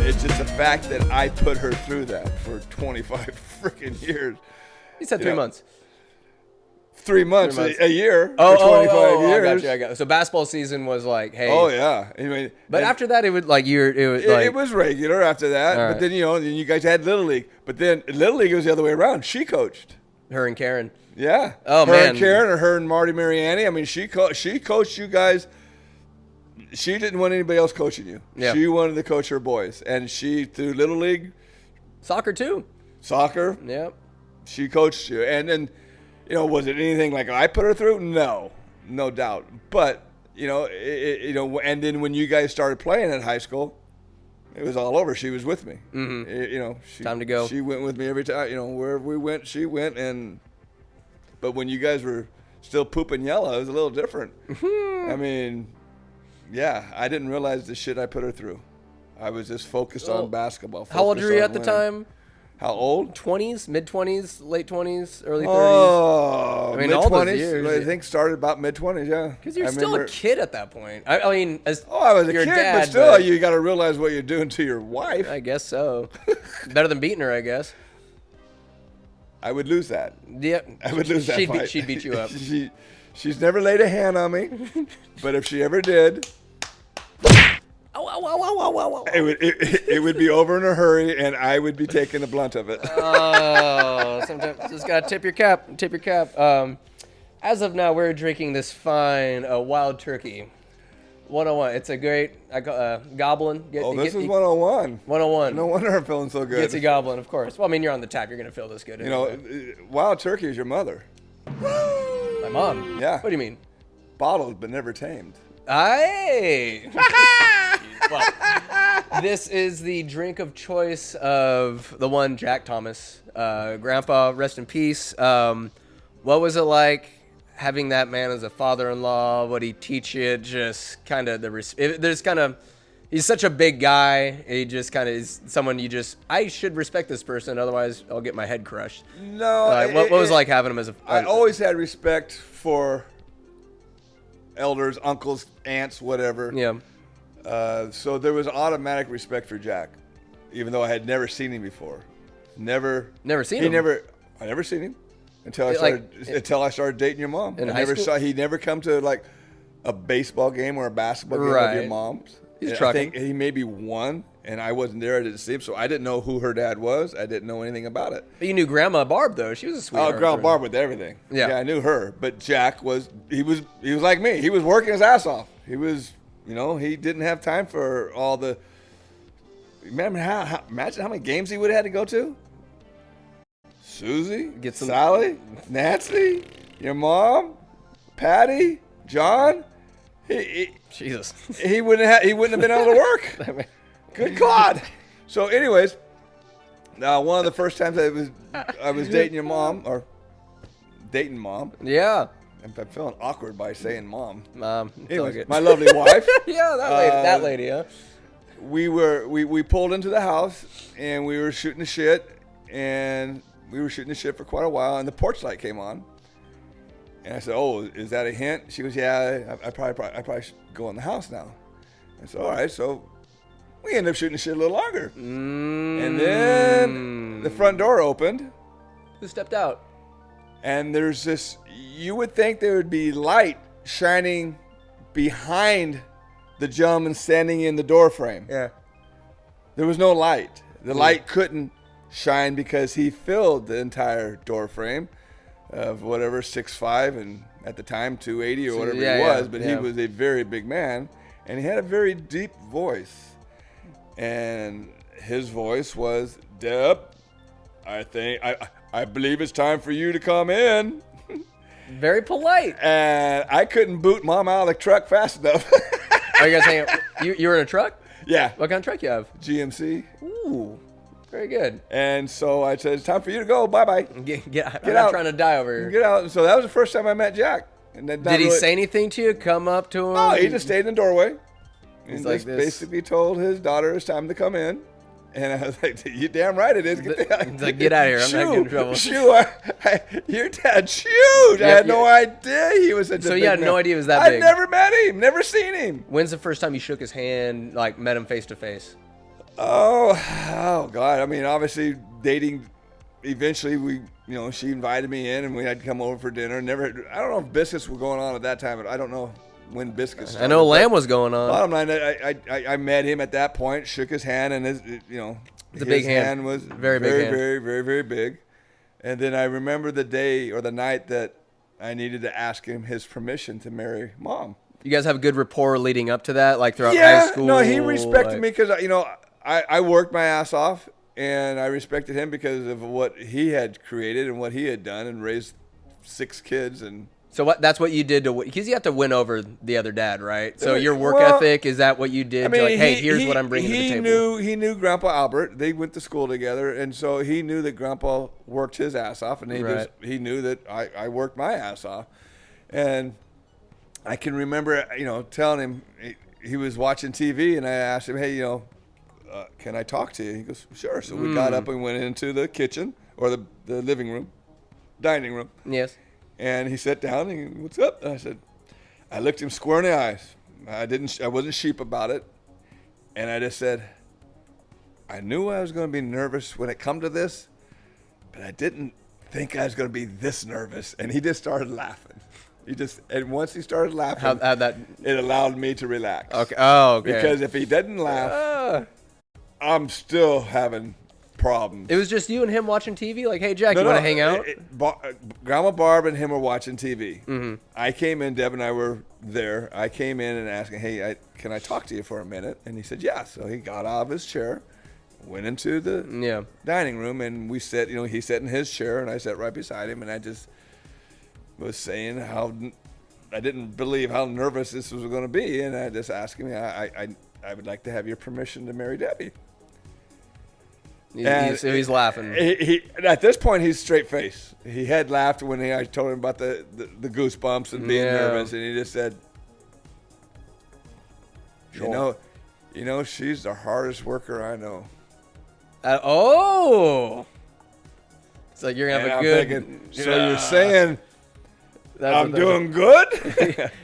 It's just the fact that I put her through that for 25 freaking years. You said 3 months. 3 months, 3 months. a year for 25 years. I got you. So basketball season was like, hey. Oh yeah. I mean, But after that, it would like it was regular after that. All But right. then then you guys had Little League. But then Little League was the other way around. She coached. her and Karen. Yeah. Oh, her man. and Karen, or her and Marty Mariani. I mean, she coached you guys. She didn't want anybody else coaching you. Yeah. She wanted to coach her boys, and she through Little League, Soccer too. soccer. Yeah. She coached you, and then, was it anything like I put her through? No doubt. But and then when you guys started playing at high school, it was all over. She was with me. Mm-hmm. Time to go. She went with me every time. Wherever we went, she went. But when you guys were still pooping yellow, it was a little different. I mean, yeah, I didn't realize the shit I put her through. I was just focused on basketball. How old were you at the winning. time? How old? 20s, mid-20s, late 20s, early 30s? Oh, I mean, mid-20s. all those years. I think started about mid-20s, yeah. Because you're still a kid at that point. I mean, as I was a your kid, dad, but still, you got to realize what you're doing to your wife. I guess so. Better than beating her, I guess. I would lose that. Yeah, I would lose that fight. She'd beat you up. She's never laid a hand on me, but if she ever did, it would be over in a hurry, and I would be taking the blunt of it. Oh, sometimes just gotta tip your cap. Tip your cap. As of now, we're drinking this fine Wild Turkey 101. It's a great goblin. This is 101. 101. No wonder I'm feeling so good. It's a goblin, of course. Well, I mean, you're on the tap. You're gonna feel this good. Wild Turkey is your mother. My mom. Yeah. What do you mean? Bottled but never tamed. Aye. Well, this is the drink of choice of the one Jack Thomas. Grandpa, rest in peace. What was it like having that man as a father-in-law? What did he teach you? Just kind of he's such a big guy. He just kind of is someone I should respect this person, otherwise I'll get my head crushed. No. What was it like having him as a... I always had respect for elders, uncles, aunts, whatever. Yeah. So there was automatic respect for Jack, even though I had never seen him before. Never seen him? I never seen him until I started dating your mom. He never come to like a baseball game or a basketball game of your mom's. He's I trucking. think he maybe won, and I wasn't there. I didn't see him, so I didn't know who her dad was. I didn't know anything about it. But you knew Grandma Barb, though. She was a sweetheart. Oh, Grandma Barb with everything. Yeah, I knew her. But Jack was like me. He was working his ass off. He was, he didn't have time for all the. Remember imagine how many games he would have had to go to. Susie, Sally, Nancy, your mom, Patty, John. Jesus. He wouldn't have been able to work. Good God. So, anyways, one of the first times I was dating your mom, or dating mom. Yeah. I'm feeling awkward by saying mom. Anyways, my lovely wife. Yeah, that lady, huh? We pulled into the house and we were shooting the shit, and we were shooting the shit for quite a while, and the porch light came on. And I said, "Oh, is that a hint?" She goes, "Yeah, I probably should go in the house now." I said, "All right." So we ended up shooting the shit a little longer. And then the front door opened. Who stepped out? And there's this. You would think there would be light shining behind the gentleman standing in the door frame. Yeah. There was no light. The light couldn't shine because he filled the entire door frame of whatever, 6'5", and at the time 280 or whatever he was, but he was a very big man, and he had a very deep voice. And his voice was, "Deb, I believe it's time for you to come in." Very polite. And I couldn't boot Mom out of the truck fast enough. Are you guys hanging out? You were in a truck? Yeah. What kind of truck you have? GMC. Ooh, very good. And so I said, "It's time for you to go. Bye-bye. Get out. I'm not trying to die over here." Get out." So that was the first time I met Jack. And then did he say anything to you? Come up to him? No, he just stayed in the doorway. He's And like just this. basically told his daughter it's time to come in. And I was like, you damn right it is. He's like, get out of here. I'm not getting in trouble. Your dad, shoot. I had no idea he was such a So big you had man. no idea he was that I'd big? never met him. Never seen him. When's the first time you shook his hand, like met him face to face? Oh, God. I mean, obviously, dating, eventually, she invited me in, and we had to come over for dinner. I don't know if biscuits were going on at that time, but I don't know when biscuits started. I know lamb was going on. Bottom line, I met him at that point, shook his hand, and his big hand was very, very big. And then I remember the day or the night that I needed to ask him his permission to marry Mom. You guys have a good rapport leading up to that, like throughout high school? No, he respected me because, I worked my ass off, and I respected him because of what he had created and what he had done and raised 6 kids. And so that's what you did because you have to win over the other dad, right? So your work ethic, is that what you did? Hey, here's what I'm bringing to the table. He knew Grandpa Albert. They went to school together, and so he knew that Grandpa worked his ass off, and he knew that I worked my ass off. And I can remember, telling him he was watching TV, and I asked him, hey, can I talk to you? He goes, sure. So we got up and went into the kitchen or the living room, dining room. Yes. And he sat down and he, what's up? And I looked him square in the eyes. I wasn't sheep about it. And I just said, I knew I was going to be nervous when it come to this, but I didn't think I was going to be this nervous. And he just started laughing. And once he started laughing, it allowed me to relax. Okay. Oh, okay. Because if he didn't laugh, I'm still having problems. It was just you and him watching TV? Like, hey, Jack, you want to hang out? Grandma Barb and him were watching TV. Mm-hmm. I came in, Deb and I were there. I came in and asked him, hey, can I talk to you for a minute? And he said, yeah. So he got out of his chair, went into the dining room, and we sat, he sat in his chair, and I sat right beside him, and I just was saying how I didn't believe how nervous this was going to be, and I just asked him, I would like to have your permission to marry Debbie. So he's laughing. He at this point, he's straight face. He had laughed when I told him about the goosebumps and being nervous, and he just said, sure. She's the hardest worker I know. It's like you're going to have I'm a good... thinking, so you're saying I'm doing good?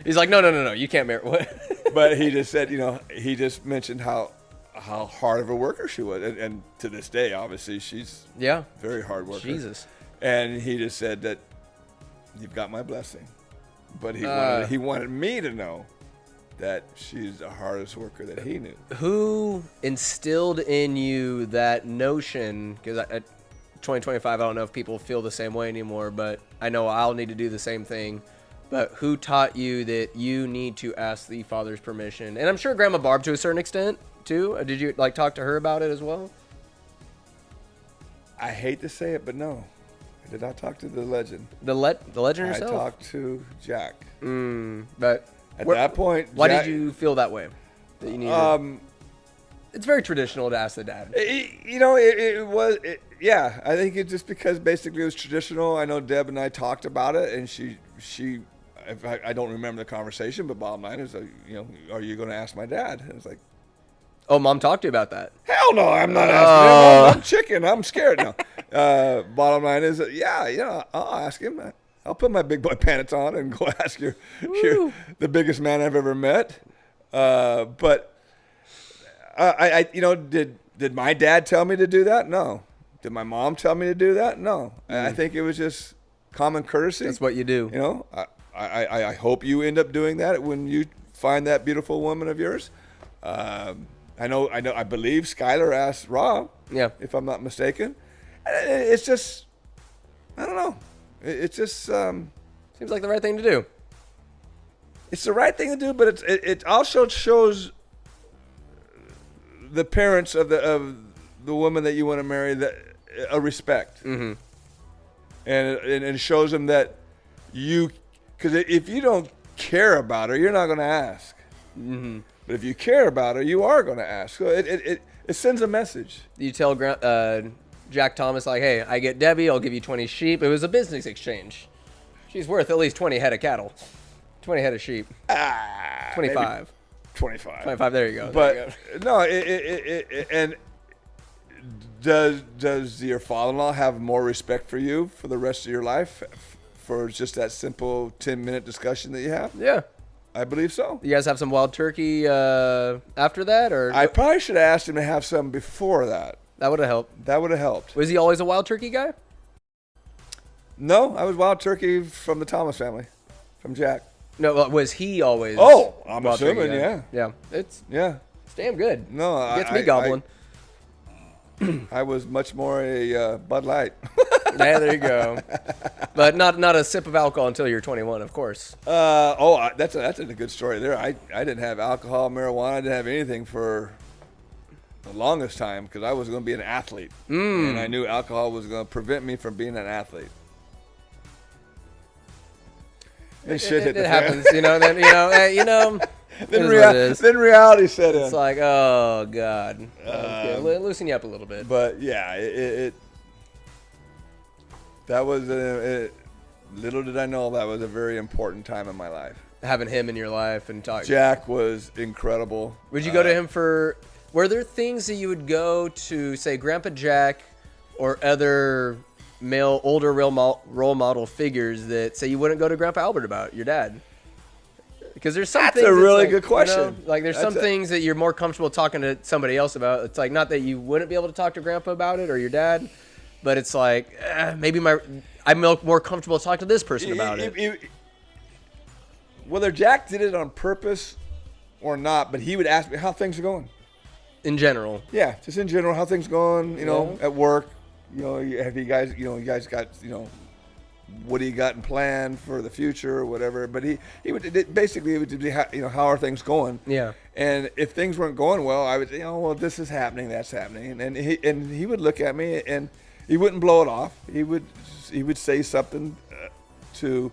He's like, no, you can't marry... What? But he just said, he just mentioned how hard of a worker she was. And to this day, obviously, she's very hard worker. Jesus. And he just said that you've got my blessing. But he wanted me to know that she's the hardest worker that he knew. Who instilled in you that notion? Because at 2025, I don't know if people feel the same way anymore, but I know I'll need to do the same thing. But who taught you that you need to ask the father's permission? And I'm sure Grandma Barb to a certain extent, too. Did you talk to her about it as well? I hate to say it, but no. I did not talk to the legend. The legend herself? I talked to Jack. But at that point, why did you feel that way? That you needed? It's very traditional to ask the dad. It was. I think it's just because basically it was traditional. I know Deb and I talked about it, and she. I don't remember the conversation, but bottom line is, are you going to ask my dad? And it's like, oh, Mom talked to you about that. Hell no, I'm not asking him. I'm chicken. I'm scared now. Bottom line is, I'll ask him. I'll put my big boy pants on and go ask the biggest man I've ever met. But did my dad tell me to do that? No. Did my mom tell me to do that? No. I think it was just common courtesy. That's what you do. I hope you end up doing that when you find that beautiful woman of yours. I believe Skylar asked Rob. Yeah. If I'm not mistaken. It's just, I don't know. It just seems like the right thing to do. It's the right thing to do, but it also shows the parents of the woman that you want to marry a respect. Mm-hmm. And it shows them that because if you don't care about her, you're not going to ask. Mm-hmm. But if you care about her, you are going to ask. So it sends a message. You tell Jack Thomas, like, hey, I get Debbie, I'll give you 20 sheep. It was a business exchange. She's worth at least 20 head of cattle. 20 head of sheep. 25. 25. 25. There you go. But no, and does your father-in-law have more respect for you for the rest of your life for just that simple 10-minute discussion that you have? Yeah. I believe so. You guys have some wild turkey after that, or I probably should have asked him to have some before that. that would have helped. That would have helped. Was he always a wild turkey guy? No, I was wild turkey from the Thomas family, from Jack. No, was he always? Oh, I'm wild turkey assuming, guy? yeah. It's Yeah. damn good. No, Gets me gobbling. I was much more a Bud Light. Yeah, there you go. But not a sip of alcohol until you're 21, of course. That's a good story there. I didn't have alcohol, marijuana. I didn't have anything for the longest time because I was going to be an athlete, and I knew alcohol was going to prevent me from being an athlete. Then shit hit the fan. Happens, you know. Then Then reality set in. It's like, oh god, okay, loosen you up a little bit. But yeah, that was little did I know that was a very important time in my life. Having him in your life and talking. Jack was incredible. Would you go to him for? Were there things that you would go to, say, Grandpa Jack, or other male older role model figures that say you wouldn't go to Grandpa Albert about your dad? Because there's some That's things a really like, good question. You know, like there's some things that you're more comfortable talking to somebody else about. It's like not that you wouldn't be able to talk to Grandpa about it or your dad, but it's like maybe I'm more comfortable talking to this person about it. Whether Jack did it on purpose or not, but he would ask me how things are going. In general. Yeah, just in general, how things going. You know, at work. You know, have you guys? You guys got what do you got in plan for the future or whatever? But he would basically it would be how are things going? Yeah. And if things weren't going well, I would say, well, this is happening, that's happening, and he would look at me and he wouldn't blow it off. He would say something to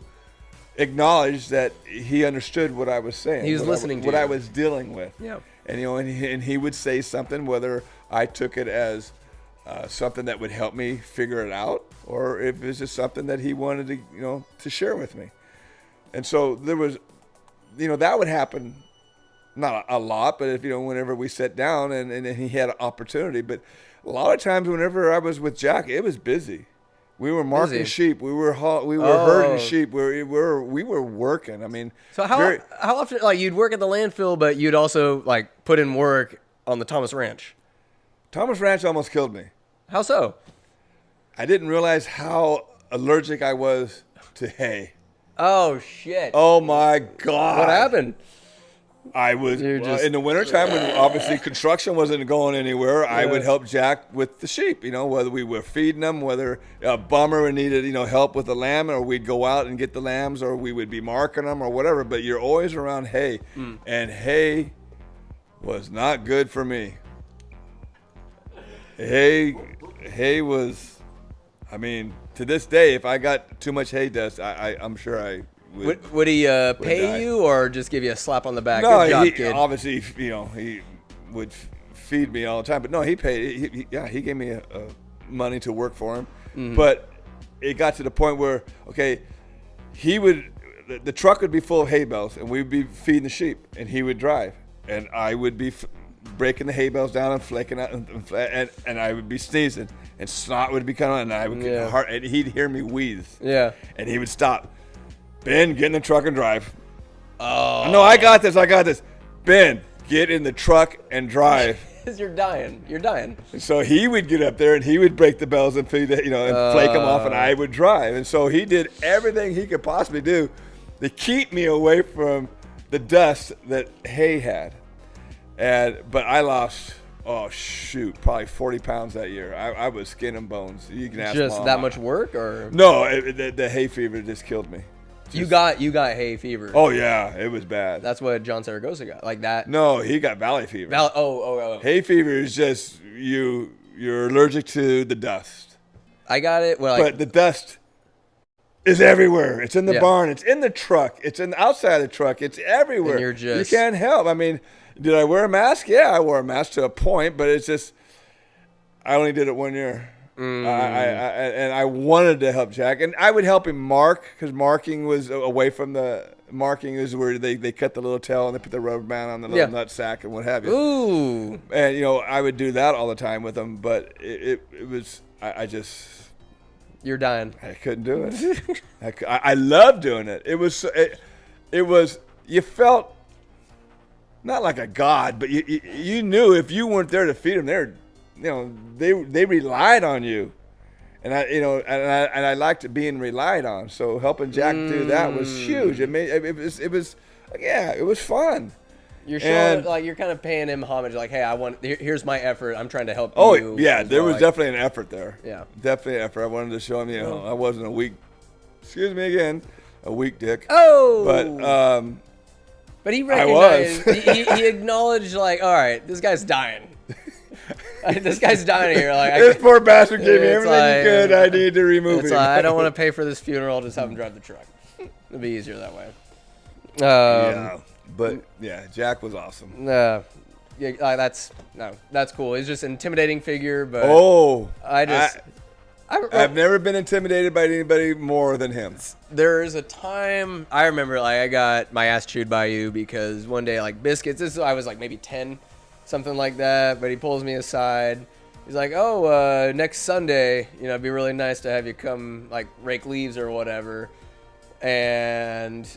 acknowledge that he understood what I was saying. He was listening to what I was dealing with. Yeah. And and he would say something whether I took it as something that would help me figure it out, or if it's just something that he wanted to, to share with me. And so there was, that would happen, not a lot, but if, whenever we sat down and he had an opportunity. But a lot of times whenever I was with Jack, it was busy. We were marking sheep. We were herding sheep. We were working. I mean, so how often, like, you'd work at the landfill, but you'd also like put in work on the Thomas Ranch? Thomas Ranch almost killed me. How so? I didn't realize how allergic I was to hay. Oh, shit. Oh, my God. What happened? I was, in the wintertime, when obviously construction wasn't going anywhere, I would help Jack with the sheep, whether we were feeding them, whether a bummer needed, help with the lamb, or we'd go out and get the lambs, or we would be marking them or whatever. But you're always around hay, and hay was not good for me. Hay was, I mean, to this day, if I got too much hay dust, I'm sure I would he pay you or just give you a slap on the back? No, Good job, kid. Obviously, he would feed me all the time. But no, he paid. He gave me money to work for him. Mm-hmm. But it got to the point where, the truck would be full of hay bales, and we'd be feeding the sheep, and he would drive, and I would be breaking the hay bales down and flaking out, and I would be sneezing, and snot would be coming out, and I would get hard, and he'd hear me wheeze. Yeah. And he would stop. Ben, get in the truck and drive. Oh. No, I got this. Ben, get in the truck and drive. Because you're dying. And so he would get up there and he would break the bells and feed and flake them off, and I would drive. And so he did everything he could possibly do to keep me away from the dust that hay had. But I lost, probably 40 pounds that year. I was skin and bones. You can ask just Mom. That much work, or no? The hay fever just killed me. You got hay fever. Oh yeah, it was bad. That's what John Saragossa got, like that. No, he got valley fever. Oh. Hay fever is just you're allergic to the dust. I got it. Well, but the dust is everywhere. It's in the barn. It's in the truck. It's in the outside of the truck. It's everywhere. And you can't help. I mean, did I wear a mask? Yeah, I wore a mask to a point, but it's just I only did it 1 year. And I wanted to help Jack, and I would help him mark, because marking was away from the marking is where they cut the little tail and they put the rubber band on the little nut sack and what have you. Ooh. And I would do that all the time with him, but it was I just. You're dying. I couldn't do it. I loved doing it. It was you felt not like a god, but you knew if you weren't there to feed them, they relied on you, and I liked being relied on. So helping Jack do that was huge. It was fun. You're showing, like, you're kind of paying him homage, like, hey, here's my effort. I'm trying to help you. Oh, yeah, there was definitely an effort there. Yeah. Definitely an effort. I wanted to show him, I wasn't a weak dick. Oh! But he recognized, he acknowledged, like, all right, this guy's dying. This guy's dying here. Like, this poor bastard gave me everything he could. I need to remove him. I don't want to pay for this funeral. Just have him drive the truck. It'll be easier that way. Yeah. But yeah, Jack was awesome. That's cool. He's just an intimidating figure, but I've never been intimidated by anybody more than him. There is a time I remember, like, I got my ass chewed by you because one day, like, biscuits. I was like maybe 10, something like that. But he pulls me aside. He's like, "Oh, next Sunday, it'd be really nice to have you come, like, rake leaves or whatever." And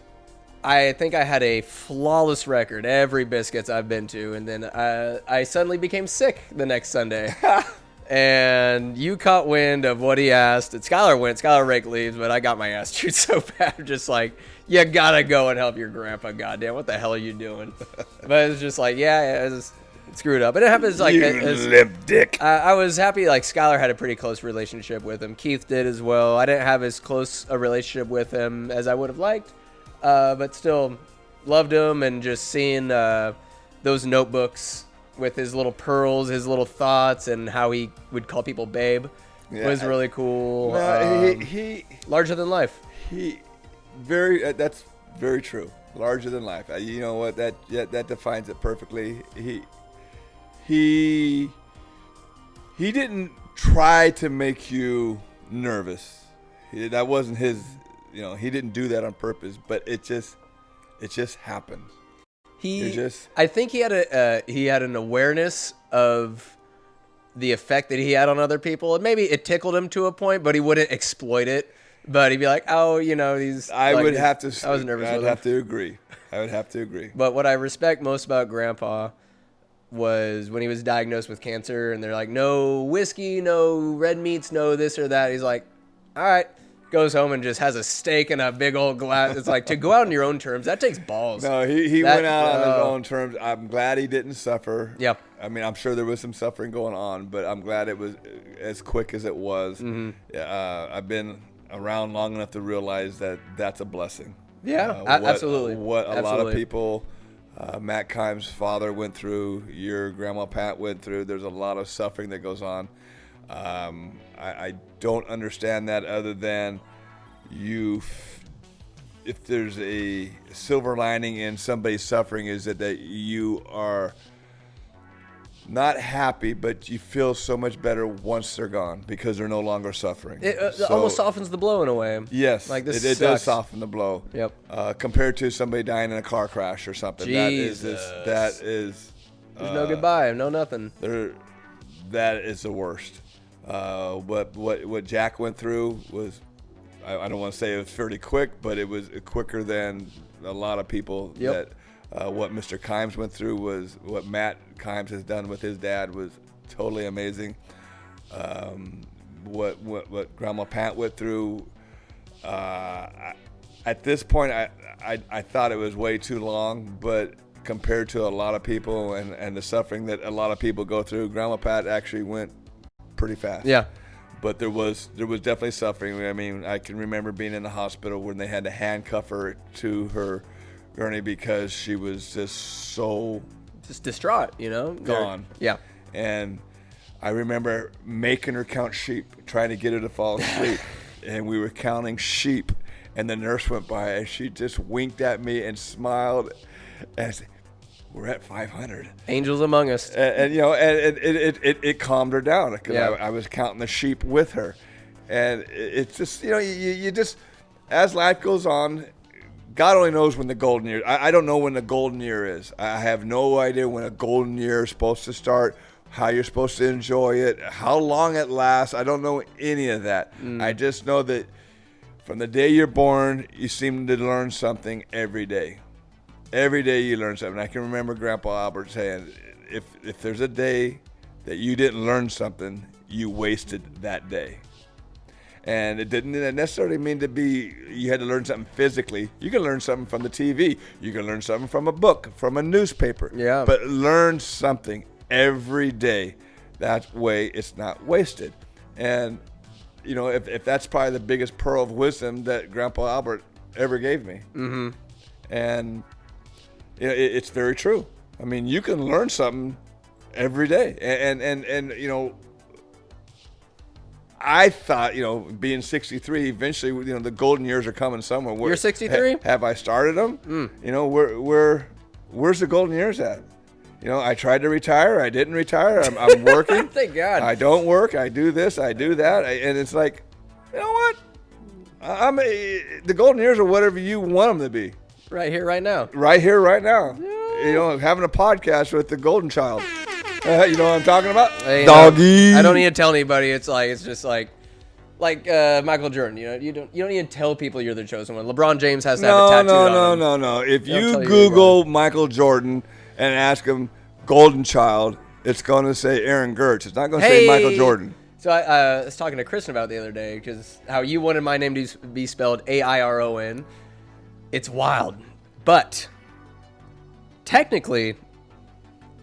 I think I had a flawless record every biscuits I've been to, and then I suddenly became sick the next Sunday. And you caught wind of what he asked. And Skylar raked leaves, but I got my ass chewed so bad. Just like, you gotta go and help your grandpa. Goddamn, what the hell are you doing? But it's just like, it's screwed up. And it happens like, limp dick. I was happy, like, Skylar had a pretty close relationship with him. Keith did as well. I didn't have as close a relationship with him as I would have liked. But still loved him, and just seeing those notebooks with his little pearls, his little thoughts, and how he would call people babe was really cool. He larger than life. That's very true. Larger than life. You know what? That defines it perfectly. He didn't try to make you nervous. That wasn't his. He didn't do that on purpose, but it just happened. I think he had an awareness of the effect that he had on other people, and maybe it tickled him to a point, but he wouldn't exploit it. But he'd be like, "Oh, these." I would have to. I was nervous. I would have to agree. But what I respect most about Grandpa was when he was diagnosed with cancer, and they're like, "No whiskey, no red meats, no this or that." He's like, "All right." Goes home and just has a steak and a big old glass. It's like, to go out on your own terms, that takes balls. No, he went out on his own terms. I'm glad he didn't suffer. Yep. I mean, I'm sure there was some suffering going on, but I'm glad it was as quick as it was. Mm-hmm. I've been around long enough to realize that that's a blessing. Yeah, absolutely. What a lot of people, Matt Kimes' father went through, your grandma Pat went through. There's a lot of suffering that goes on. I don't understand that, other than if there's a silver lining in somebody's suffering, is that you are not happy, but you feel so much better once they're gone because they're no longer suffering. It almost softens the blow in a way. Yes, like this it does soften the blow. Yep. Compared to somebody dying in a car crash or something. Jesus. That is. There's no goodbye, no nothing. That is the worst. What Jack went through was, I don't want to say it was fairly quick, but it was quicker than a lot of people. Yep. What Mr. Kimes went through was, what Matt Kimes has done with his dad was totally amazing. What Grandma Pat went through, at this point, I thought it was way too long, but compared to a lot of people and the suffering that a lot of people go through, Grandma Pat actually went pretty fast. Yeah. But there was definitely suffering. I mean, I can remember being in the hospital when they had to handcuff her to her gurney because she was just distraught, gone. Yeah. And I remember making her count sheep, trying to get her to fall asleep. And we were counting sheep, and the nurse went by, and she just winked at me and smiled and said, we're at 500. Angels among us. And you know, and it calmed her down because I was counting the sheep with her. And it's just, you know, you just, as life goes on, God only knows when the golden year. I don't know when the golden year is. I have no idea when a golden year is supposed to start, how you're supposed to enjoy it, how long it lasts. I don't know any of that. I just know that from the day you're born, you seem to learn something every day. Every day you learn something. I can remember Grandpa Albert saying, if there's a day that you didn't learn something, you wasted that day. And it didn't necessarily mean you had to learn something physically. You can learn something from the TV. You can learn something from a book, from a newspaper. Yeah. But learn something every day. That way it's not wasted. And, you know, if that's probably the biggest pearl of wisdom that Grandpa Albert ever gave me. Mm-hmm. And you know, it's very true. I mean, you can learn something every day. And you know, I thought, you know, being 63, eventually, you know, the golden years are coming somewhere. You're 63? Have I started them? You know, where's the golden years at? You know, I tried to retire. I didn't retire. I'm working. Thank God. I don't work. I do this. I do that. And it's like, you know what? The golden years are whatever you want them to be. Right here, right now. Right here, right now. Yeah. You know, having a podcast with the golden child. You know what I'm talking about? Doggy. I don't need to tell anybody. It's just like Michael Jordan. You know, you don't need to tell people you're the chosen one. LeBron James has to have a tattoo on him. No. If you Google Michael Jordan and ask him golden child, it's going to say Aaron Geerts. It's not going to say Michael Jordan. So I was talking to Kristen about it the other day because how you wanted my name to be spelled Airon. It's wild, but technically,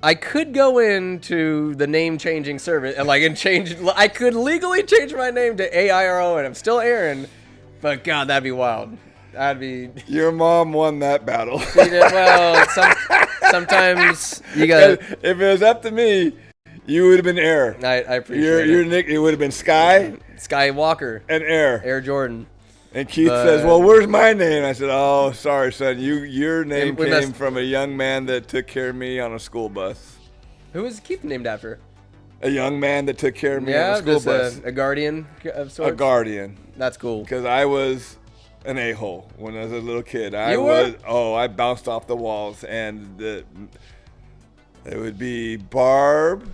I could go into the name changing service and I could legally change my name to Airon, and I'm still Aaron. But God, that'd be wild. That'd be. Your mom won that battle. Well, sometimes you got. If it was up to me, you would have been Air. I appreciate your nick. It would have been Sky Walker and Air Jordan. And Keith says, "Well, where's my name?" I said, "Oh, sorry, son. Your name came from a young man that took care of me on a school bus." Who was Keith named after? A young man that took care of me on a school bus. A guardian of sorts? A guardian. That's cool. Because I was an a-hole when I was a little kid. I bounced off the walls, and it would be Barb,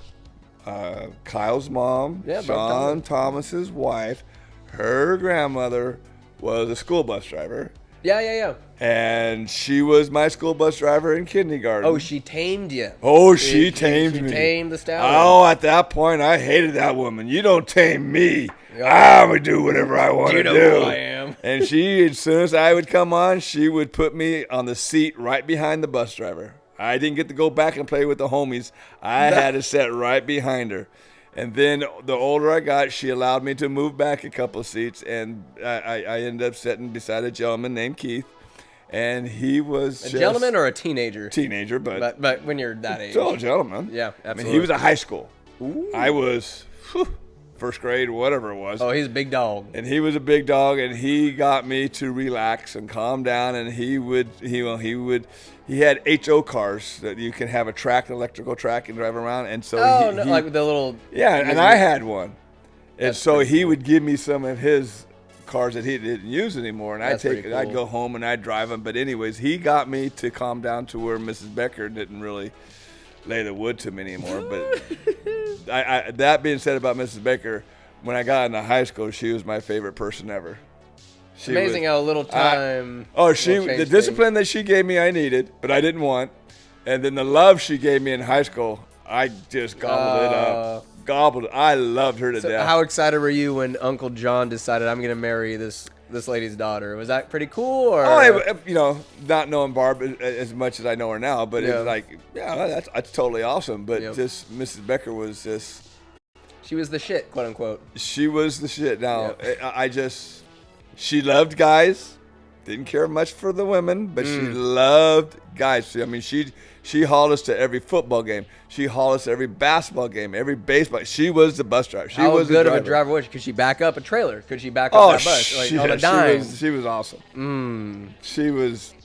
Kyle's mom, Sean Thomas's wife, her grandmother was a school bus driver. Yeah. And she was my school bus driver in kindergarten. Oh, she tamed you. Oh, she tamed me. She tamed the stallion. Oh, at that point, I hated that woman. You don't tame me. I'm going to do whatever I want to do. You know who I am. And as soon as I would come on, she would put me on the seat right behind the bus driver. I didn't get to go back and play with the homies. I had to sit right behind her. And then the older I got, she allowed me to move back a couple of seats, and I ended up sitting beside a gentleman named Keith, and he was a gentleman or a teenager? Teenager, but when you're that age. Still a gentleman. Yeah, absolutely. I mean, he was a high school. Ooh. I was first grade, whatever it was. Oh, he's a big dog. And he was a big dog, and he got me to relax and calm down, and he had HO cars that you can have an electrical track, and drive around. And so like with the little. Yeah, and I had one. And so he would give me some of his cars that he didn't use anymore, and I'd go home and I'd drive them. But anyways, he got me to calm down to where Mrs. Becker didn't really lay the wood to me anymore. But that being said about Mrs. Baker, when I got into high school, she was my favorite person ever. It's amazing how little time. The discipline that she gave me, I needed, but I didn't want. And then the love she gave me in high school, I just gobbled it up. I loved her to death. How excited were you when Uncle John decided I'm going to marry this lady's daughter? Was that pretty cool? Or not knowing Barb as much as I know her now, but it was like, that's totally awesome. But just Mrs. Becker was just. She was the shit, quote unquote. She was the shit. Now, she loved guys, didn't care much for the women, but she loved guys. I mean, she hauled us to every football game. She hauled us to every basketball game, every baseball. She was the bus driver. How good of a driver was she? Could she back up a trailer? Could she back up that bus? On a dime? She was awesome. She was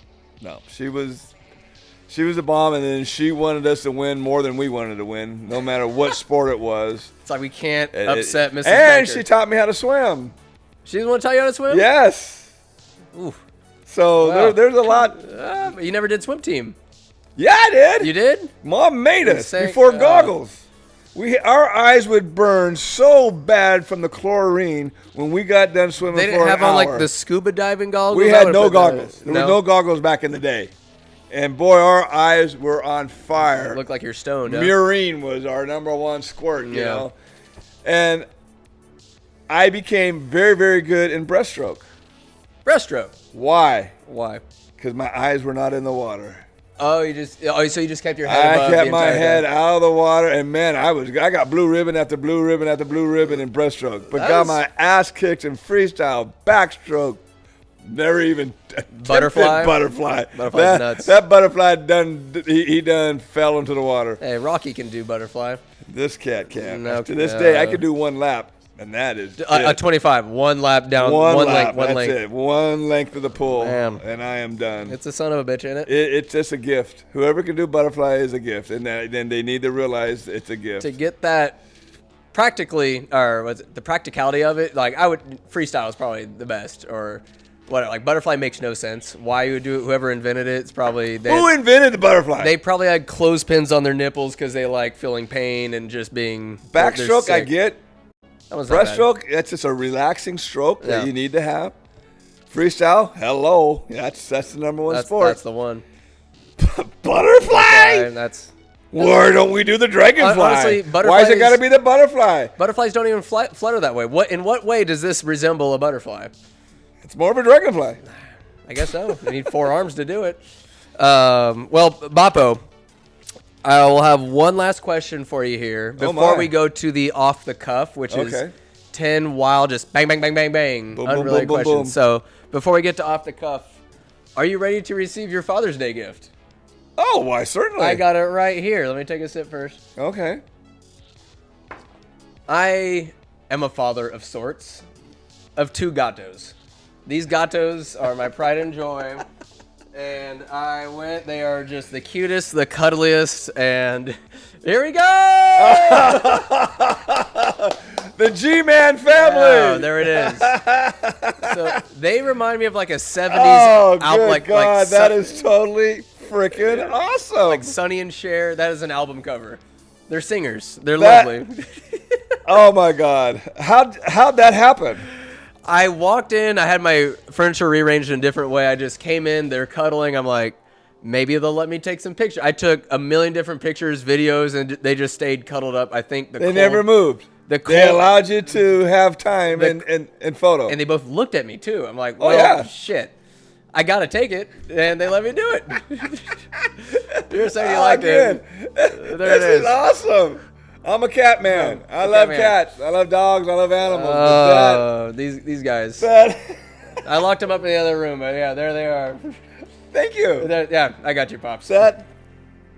She was a bomb, and then she wanted us to win more than we wanted to win, no matter what sport it was. It's like we can't upset Mrs. And Baker. she taught me how to swim. She didn't want to tell you how to swim? Yes. Ooh. So Wow. there's a lot. But you never did swim team. Yeah, I did. You did? Mom made us Say- before goggles. Our eyes would burn so bad from the chlorine when we got done swimming They for didn't an have on hour. like the scuba diving goggles? We I had would've no put the- goggles. There was no goggles back in the day. And boy, our eyes were on fire. It looked like you're stoned. Huh? Murine was our number one squirt, you Yeah. know. And I became very, very good in breaststroke. Breaststroke. Why? Why? Because my eyes were not in the water. So you just kept your head above I kept the my entire head time. out of the water, and man, I got blue ribbon after blue ribbon after blue ribbon in breaststroke, but got my ass kicked in freestyle, backstroke. Never even Butterfly? Butterfly. Butterfly's nuts. That butterfly he done fell into the water. Hey, Rocky can do butterfly. This cat can't. No, To this day, I could do one lap, and that is A 25, one lap down, one lap. length, one That's length. it. One length of the pool, Man. and I am done. It's a son of a bitch, ain't it? It's just a gift. Whoever can do butterfly is a gift, and then they need to realize it's a gift. To get that practically, or was it the practicality of it? Like freestyle is probably the best, or what? Like butterfly makes no sense. Why you would do it? Whoever invented it, it's probably Who invented the butterfly? They probably had clothespins on their nipples because they like feeling pain and just being they're Backstroke, I sick. get. That was not bad. Breaststroke, that's just a relaxing stroke that Yeah. you need to have. Freestyle, hello. That's the number one sport. That's the one. Butterfly? That's Why don't we do the dragonfly? Honestly, Why is it got to be the butterfly? butterflies don't even flutter that way. In what way does this resemble a butterfly? It's more of a dragonfly. I guess so. You need 4 arms to do it. Well, Bappo, I will have one last question for you here before we go to the off the cuff, which is 10 wild, just bang, bang, bang, bang, bang, Boom, unrelated boom, boom, questions. boom. So before we get to off the cuff, are you ready to receive your Father's Day gift? Oh, why, certainly. I got it right here. Let me take a sip first. Okay. I am a father of sorts, of 2 gatos. These gatos are my pride and joy. And they are just the cutest, the cuddliest, and here we go! The G-Man family! Oh, there it is. So they remind me of like a 70s Oh, album. good God, that is totally freaking awesome. Like Sonny and Cher, that is an album cover. They're singers. They're lovely. Oh, my God. How'd that happen? I walked in, I had my furniture rearranged in a different way. I just came in, they're cuddling. I'm like, maybe they'll let me take some pictures. I took a million different pictures, videos, and they just stayed cuddled up. I think They never moved. They allowed you to have time and photo. And they both looked at me too. I'm like, Oh, well, yeah. shit. I got to take it. And they let me do it. You're saying you liked it. There This it is. is awesome. I'm a cat man. I love cats. I love dogs. I love animals. Oh, these guys. That I locked them up in the other room, but yeah, there they are. Thank you. Yeah, I got you, Pops. That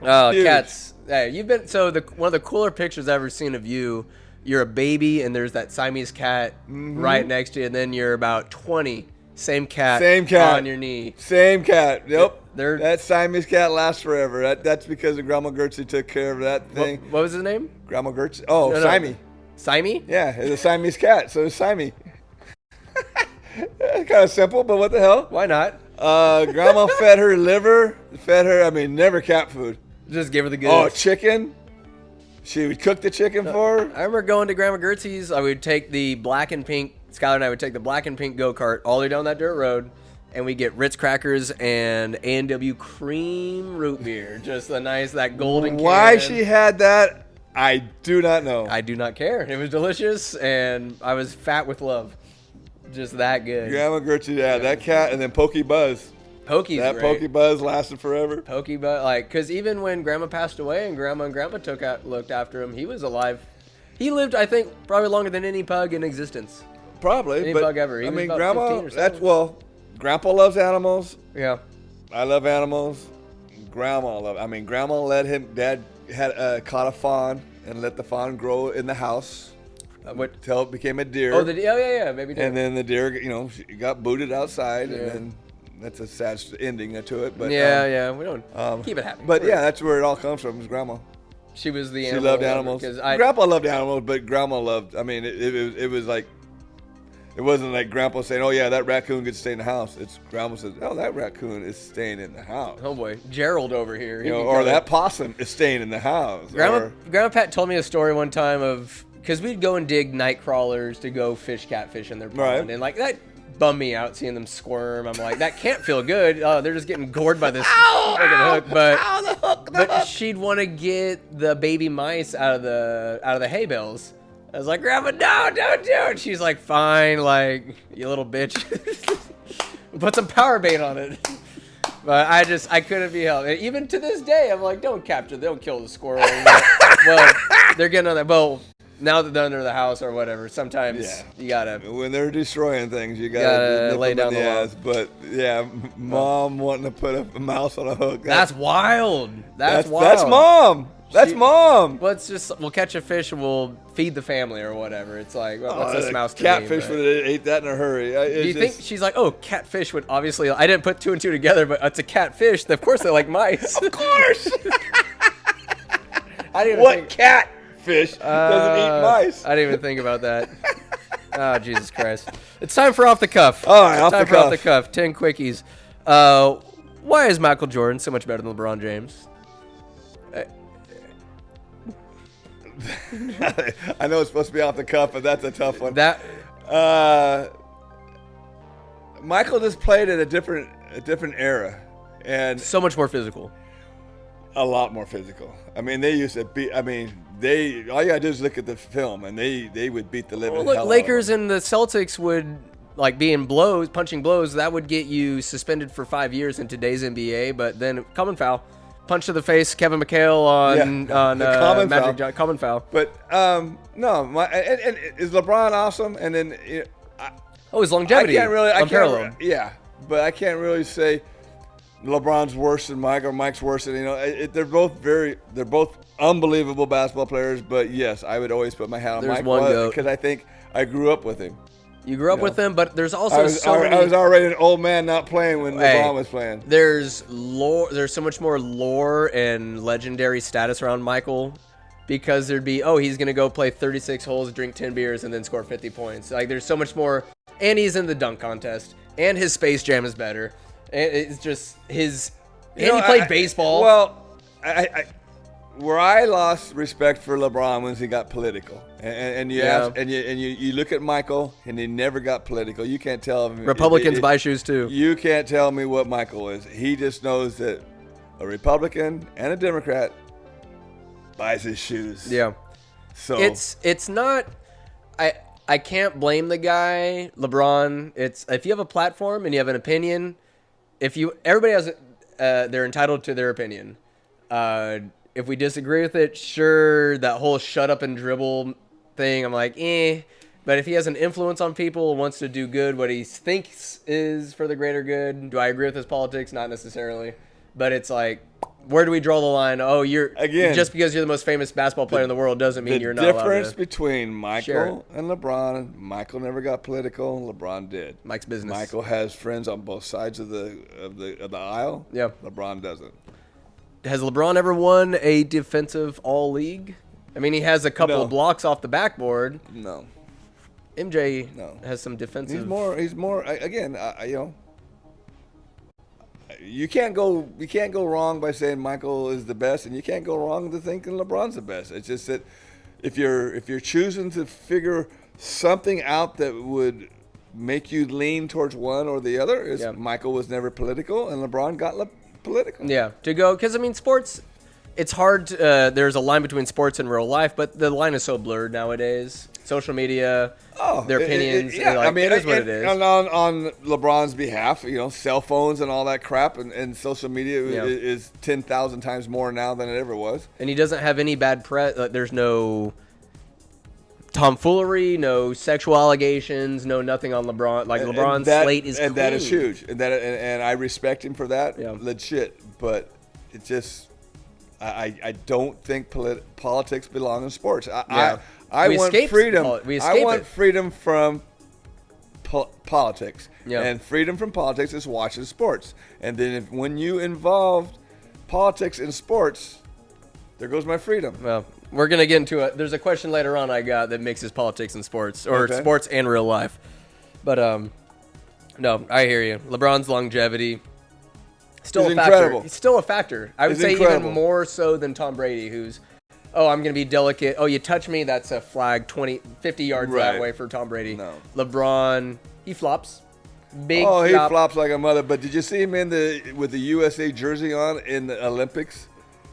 Oh, huge. cats. Hey, you've been one of the cooler pictures I've ever seen of you. You're a baby, and there's that Siamese cat right next to you, and then you're about 20. Same cat on your knee. Same cat. Yep. They're- That Siamese cat lasts forever. That's because of Grandma Geerts took care of that thing. What was his name? Grandma Geerts. Oh, No. Siamese. Siamese? Yeah, it's a Siamese cat, so it's Siamese. Kind of simple, but what the hell? Why not? Grandma fed her liver. Never cat food. Just give her the goods. Oh, chicken. She would cook the chicken for her. I remember going to Grandma Geerts's. I would take the black and pink. Skylar and I would take the black and pink go-kart all the way down that dirt road, and we get Ritz crackers and A&W cream root beer. Just that golden can. Why she had that, I do not know. I do not care. It was delicious, and I was fat with love. Just that good. Grandma Geerts, yeah, that cat, and then Pokey Buzz. Pokey's That great. Pokey Buzz lasted forever. Pokey, but because even when Grandma passed away and Grandma looked after him, he was alive. He lived, I think, probably longer than any pug in existence. Probably, Any but bug ever. He was about Grandma. 15 or something. Grandpa loves animals. Yeah. I love animals. Grandma Grandma let him. Dad had caught a fawn and let the fawn grow in the house. Till it became a deer. Oh, yeah, maybe. And then the deer, she got booted outside, Yeah. and then that's a sad ending to it. But yeah, we don't keep it happy. But yeah, that's where it all comes from. Is Grandma. She was the She animal loved lover, animals. 'cause Grandpa loved animals, but Grandma loved. I mean, it was like. It wasn't like Grandpa saying, "Oh yeah, that raccoon gets to stay in the house." It's Grandma says, "Oh, that raccoon is staying in the house." Oh boy, Gerald over here. Or that possum is staying in the house. Grandma Pat told me a story one time of because we'd go and dig night crawlers to go fish catfish in their pond, Right. and like that bummed me out seeing them squirm. I'm like, that can't feel good. They're just getting gored by this fucking hook. But she'd want to get the baby mice out of the hay bales. I was like, Grandma, no, don't do it. She's like, fine, like, you little bitch. Put some power bait on it. But I couldn't be helped. And even to this day, I'm like, don't kill the squirrel. Well, they're getting on that. Well, now that they're under the house or whatever, sometimes you gotta. When they're destroying things, you gotta lay down the law. ass. But yeah, Mom wanting to put a mouse on a hook. That's wild. That's wild. That's Mom. That's Mom. We'll catch a fish and we'll feed the family or whatever. It's like, what's this mouse to catfish me? would have ate that in a hurry. Do you think she's like, oh, catfish would obviously? I didn't put two and two together, but it's a catfish. Of course, they like mice. Of course. I didn't. What catfish doesn't eat mice? I didn't even think about that. Oh, Jesus Christ! It's time for off the cuff. All right, off the cuff. 10 quickies. Why is Michael Jordan so much better than LeBron James? I know it's supposed to be off the cuff, but that's a tough one. Michael just played at a different era, and so much more physical. A lot more physical. I mean, they used to beat. I mean, all you gotta do is look at the film, and they would beat the living hell out of Lakers them. and the Celtics would like be in punching blows. That would get you suspended for 5 years in today's NBA. But then common foul. Punch to the face, Kevin McHale on common foul. But no, and is LeBron awesome? And then his longevity. Unparalleled. But I can't really say LeBron's worse than Mike or Mike's worse than they're both unbelievable basketball players. But yes, I would always put my hat on Mike because I think I grew up with him. You grew up with him, but there's also I was already an old man not playing when LeBron was playing. There's lore. There's so much more lore and legendary status around Michael because there'd be, he's going to go play 36 holes, drink 10 beers, and then score 50 points. Like, there's so much more. And he's in the dunk contest. And his Space Jam is better. And it's just his... And he played baseball. Well, where I lost respect for LeBron was he got political, and you look at Michael, and he never got political. You can't tell him. Republicans buy shoes too. You can't tell me what Michael is. He just knows that a Republican and a Democrat buys his shoes. Yeah. So it's not. I can't blame the guy, LeBron. It's if you have a platform and you have an opinion, everybody has they're entitled to their opinion. If we disagree with it, sure, that whole shut up and dribble thing, I'm like, But if he has an influence on people, wants to do good, what he thinks is for the greater good, do I agree with his politics? Not necessarily. But it's like, where do we draw the line? Just because you're the most famous basketball player in the world doesn't mean you're not allowed to. The difference between Michael and LeBron, Michael never got political, LeBron did. Mike's business. Michael has friends on both sides of the aisle. Yeah. LeBron doesn't. Has LeBron ever won a defensive all-league? I mean, he has a couple of blocks off the backboard. No. MJ has some defensive. He's more. Again, you can't go wrong by saying Michael is the best, and you can't go wrong to thinking LeBron's the best. It's just that if you're choosing to figure something out that would make you lean towards one or the other, Michael was never political, and LeBron got political. Yeah, to go because I mean, sports. It's hard. There's a line between sports and real life, but the line is so blurred nowadays. Social media, their opinions. It is what it is. On LeBron's behalf, cell phones and all that crap, and social media is 10,000 times more now than it ever was. And he doesn't have any bad press. There's no tomfoolery, no sexual allegations, no nothing on LeBron. LeBron's slate is clean. And that is huge. And I respect him for that, legit. But it just, I don't think politics belong in sports. I want freedom. I want freedom from politics. Yeah. And freedom from politics is watching sports. And then when you involved politics in sports, there goes my freedom. Well, we're going to get into it. There's a question later on I got that mixes politics and sports, or sports and real life. But, no, I hear you. LeBron's longevity, still a factor. Incredible. It's still a factor. I would say incredible. even more so than Tom Brady, who's, I'm going to be delicate. Oh, you touch me, that's a flag 50 yards that way for Tom Brady. No. LeBron, he flops. Big flop. He flop. flops like a mother. But did you see him with the USA jersey on in the Olympics?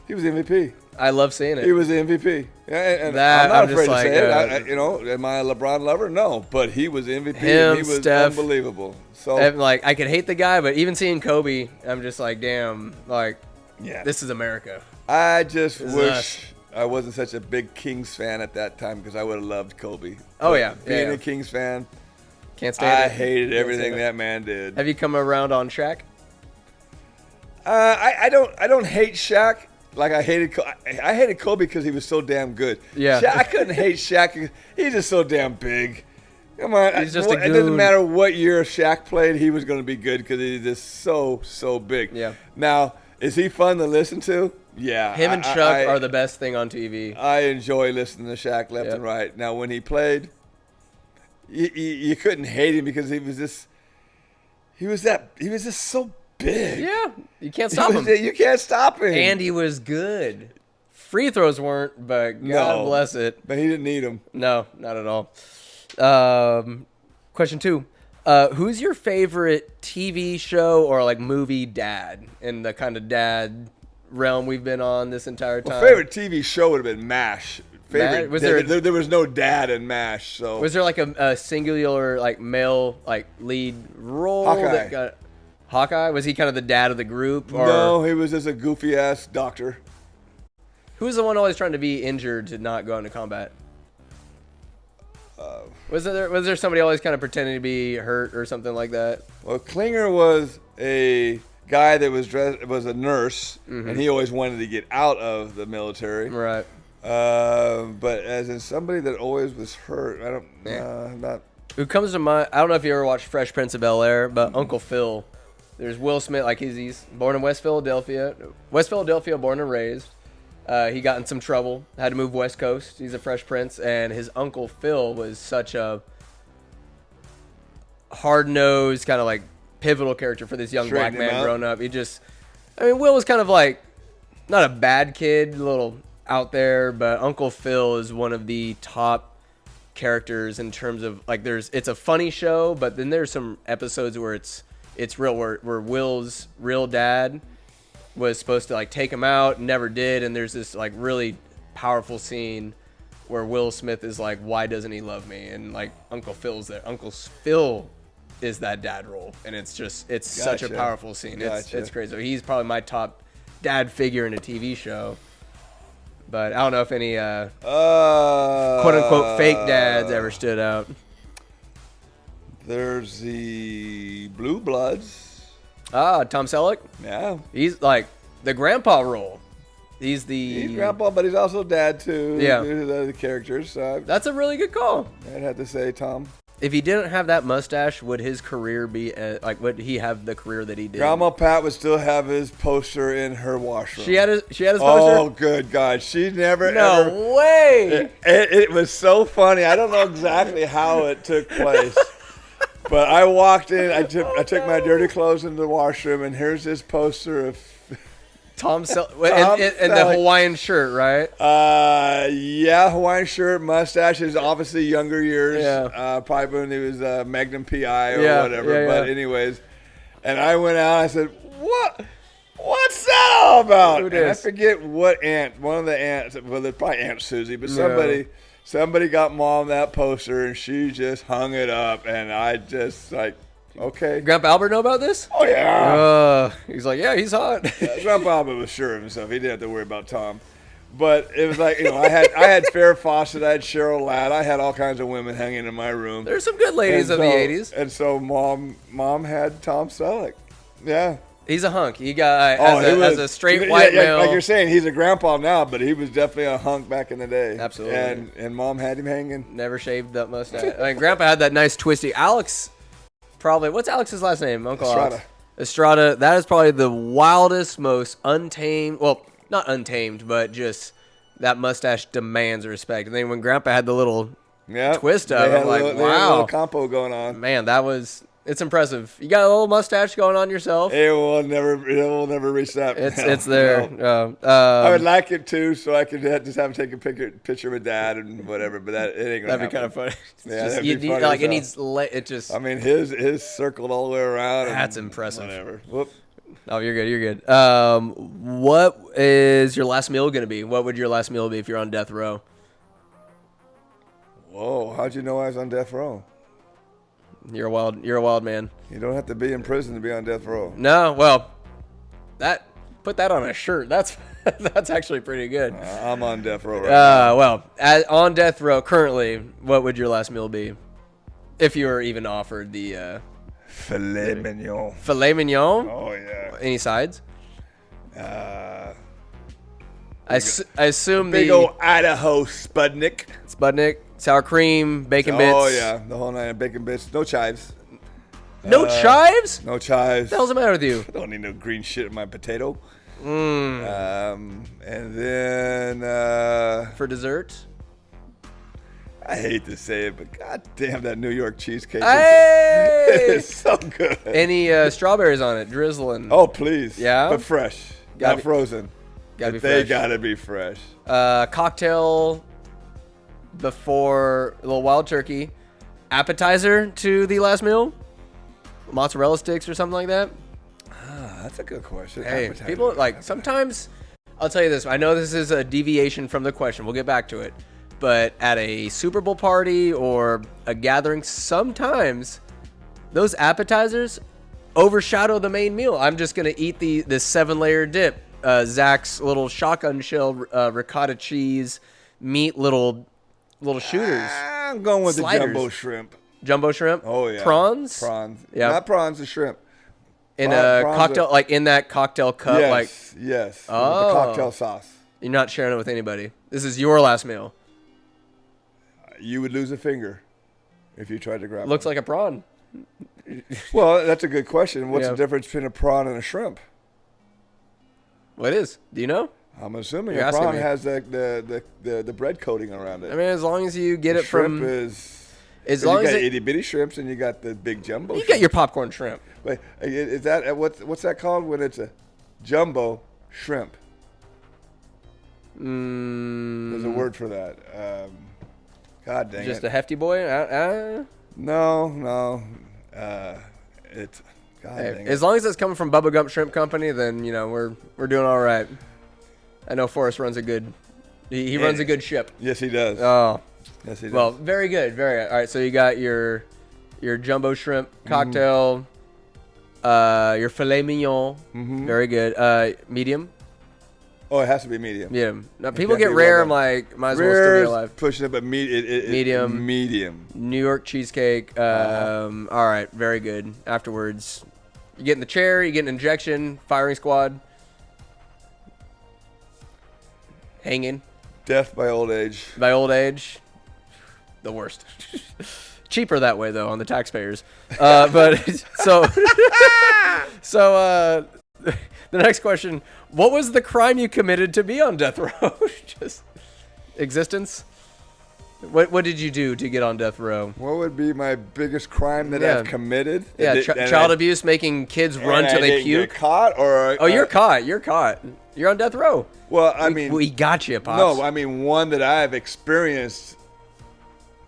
He was MVP. I love seeing it. He was the MVP. And That, I'm not I'm afraid just to say like, it. Am I a LeBron lover? No. But he was MVP. Him, and he was Steph. unbelievable. So And, like, I could hate the guy, but even seeing Kobe, I'm just like, damn, like, this is America. I just This is wish us. I wasn't such a big Kings fan at that time because I would have loved Kobe. Oh, But yeah. Being Yeah. a Kings fan, Can't stand I it. hated Can't everything stand it. that man did. Have you come around on Shaq? I don't hate Shaq like I hated I hated Kobe because he was so damn good. Yeah. I couldn't hate Shaq. He's just so damn big. Come on, He's just a it doesn't goon. matter what year Shaq played, he was going to be good because he's just so big. Yeah. Now, is he fun to listen to? Yeah. Him and Chuck are the best thing on TV. I enjoy listening to Shaq left and right. Now, when he played, you couldn't hate him because he was just so big. Yeah, you can't stop him. You can't stop him. And he was good. Free throws weren't, but God No. bless it. But he didn't need them. No, not at all. Question 2. Who's your favorite TV show or like movie dad in the kind of dad realm we've been on this entire time? Well, favorite TV show would have been MASH. Favorite, Was there, there- there was no dad in MASH, so Was there like a singular like male like lead role? Hawkeye. Hawkeye? Was he kind of the dad of the group? Or no, he was just a goofy ass doctor. who was the one always trying to be injured to not go into combat? Was there somebody always kind of pretending to be hurt or something like that? Well, Klinger was a guy that was a nurse, and he always wanted to get out of the military. Right. But as in somebody that always was hurt, not. Who comes to mind? I don't know if you ever watched Fresh Prince of Bel-Air, but Uncle Phil. There's Will Smith, like he's born in West Philadelphia, born and raised. He got in some trouble, had to move West Coast. He's a Fresh Prince, and his Uncle Phil was such a hard-nosed, kind of like pivotal character for this young black man growing up. Will was kind of like not a bad kid, a little out there, but Uncle Phil is one of the top characters in terms of like it's a funny show, but then there's some episodes where it's real, where Will's real dad was supposed to like take him out, never did, and there's this like really powerful scene where Will Smith is like, why doesn't he love me? And like Uncle Phil's there. Uncle Phil is that dad role, and it's such a powerful scene. It's crazy. So he's probably my top dad figure in a TV show. But I don't know if any quote unquote fake dads ever stood out. There's the Blue Bloods. Tom Selleck. Yeah. He's like the grandpa role. He's grandpa, but he's also dad too. Yeah. Due to the other characters. So That's a really good call. I'd have to say Tom. If he didn't have that mustache, would his career be would he have the career that he did? Grandma Pat would still have his poster in her washroom. She had his poster. Oh, good God! She never. No way. It was so funny. I don't know exactly how it took place, but I walked in. I took my dirty clothes into the washroom, and here's this poster of Tom Selleck and the Hawaiian shirt, right? Yeah, Hawaiian shirt, mustaches, obviously younger years. Yeah. Probably when he was Magnum PI or whatever. Yeah. But anyways, and I went out. I said, What's that all about? And I forget what aunt. One of the aunts. Well, it's probably Aunt Susie, but somebody got Mom that poster, and she just hung it up, and I just like. Okay. Grandpa Albert know about this? Oh, yeah. He's like, yeah, he's hot. Grandpa Albert was sure of himself. He didn't have to worry about Tom. But it was like, I had Farrah Fawcett, I had Cheryl Ladd, I had all kinds of women hanging in my room. There's some good ladies of the 80s. And so Mom had Tom Selleck. Yeah. He's a hunk. He got as a straight white male. Like you're saying, he's a grandpa now, but he was definitely a hunk back in the day. Absolutely. And Mom had him hanging. Never shaved that mustache. Grandpa had that nice twisty. Alex probably, what's Alex's last name? Uncle Estrada. Alex. Estrada. That is probably the wildest, most untamed, well, not untamed, but just that mustache demands respect. And then when Grandpa had the little twist up, I'm like, wow. They had a little compo going on. Man, it's impressive. You got a little mustache going on yourself. It will never reach that. It's there. No. I would like it too, so I could just have him take a picture with Dad and whatever. But it ain't gonna happen. That'd be kind of funny. Yeah, just, that'd be funny. Like it needs. It just. I mean, his circled all the way around. That's impressive. Whatever. Whoop. Oh, you're good. You're good. What is your last meal gonna be? What would your last meal be if you're on death row? Whoa! How'd you know I was on death row? You're a wild man. You don't have to be in prison to be on death row. No, well, put that on a shirt. That's actually pretty good. I'm on death row right now. Well, on death row currently, what would your last meal be, if you were even offered the filet mignon? Filet mignon. Oh yeah. Any sides? I assume big old Idaho Spudnik. Spudnik, sour cream, bacon bits. Oh yeah, the whole nine of bacon bits. No chives. No chives? No chives. What the hell's the matter with you? I don't need no green shit in my potato. Mm. And then For dessert? I hate to say it, but god damn that New York cheesecake Hey! is so good. Any strawberries on it, drizzling? Oh please. Yeah? But fresh. Gotta Not be- frozen. Gotta be They fresh. gotta be fresh. Cocktail before a little wild turkey. Appetizer to the last meal? Mozzarella sticks or something like that? That's a good question. Hey, Appetizer. people like sometimes. I'll tell you this. I know this is a deviation from the question. We'll get back to it. But at a Super Bowl party or a gathering, sometimes those appetizers overshadow the main meal. I'm just gonna eat this 7-layer dip. Zach's little shotgun shell ricotta cheese meat little shooters. I'm going with Sliders. the jumbo shrimp. Jumbo shrimp. Oh yeah. Prawns. Yeah. Not prawns, the shrimp. In a cocktail, like in that cocktail cup. Yes. Like Yes. Oh. The cocktail sauce. you're not sharing it with anybody. This is your last meal. You would lose a finger if you tried to grab Looks like a prawn. Well, that's a good question. What's Yeah. the difference between a prawn and a shrimp? What is? Do you know? I'm assuming You're a asking prawn me. has the bread coating around it. I mean, as long as you get The it shrimp from, is. as You long as got it, itty bitty shrimps and you got the big jumbo. you get your popcorn shrimp. Wait, is that what's that called when it's a jumbo shrimp? There's a word for that. God dang Just it. a hefty boy. No. It's God Hey, dang it. as long as it's coming from Bubba Gump Shrimp Company, then we're doing all right. I know Forrest runs a good. He runs a good ship. Yes, he does. Oh, Yes, he does. well, very good, very good. All right, so you got your jumbo shrimp cocktail, your filet mignon, very good. Medium. Oh, it has to be medium. Yeah. Now people can't get be rare. well I'm done. like, might as well still be Rare's alive. pushing it, but Medium. Medium. New York cheesecake. All right, very good. Afterwards, you get in the chair, you get an injection, firing squad, hanging Death by old age. by old age. The worst. Cheaper that way though on the taxpayers. But so the next question: what was the crime you committed to be on death row? Just existence. What did you do to get on death row? What would be my biggest crime that Yeah. I've committed? Yeah, child abuse, making kids run till they puke. Get caught or? Oh, you're caught. You're caught. You're on death row. Well, I mean, we got you, pops. no, I mean one that I've experienced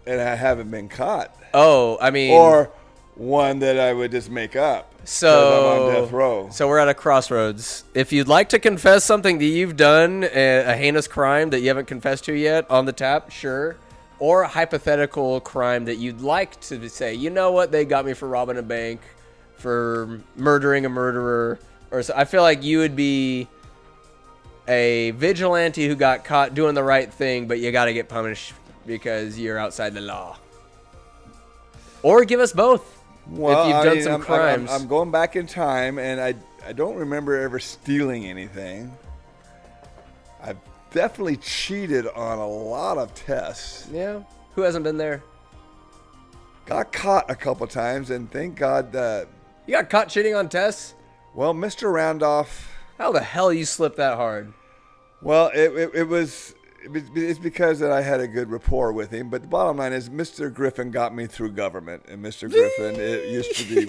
and I haven't been caught, Oh, I mean, or one that I would just make up. 'cause so I'm on death row. So we're at a crossroads. If you'd like to confess something that you've done, a heinous crime that you haven't confessed to yet, on the tap, sure. Or a hypothetical crime that you'd like to say, you know what, they got me for robbing a bank, for murdering a murderer, or so. I feel like you would be a vigilante who got caught doing the right thing, but you got to get punished because you're outside the law. Or give us both. Well, if you've I done mean, some crimes. I'm going back in time, and I don't remember ever stealing anything. I've definitely cheated on a lot of tests. Yeah. Who hasn't been there? Got caught a couple times, and thank God that. You got caught cheating on tests? Well, Mr. Randolph. How the hell you slipped that hard? Well, it's because that I had a good rapport with him. But the bottom line is, Mr. Griffin got me through government, and Mr. Griffin, it used to be.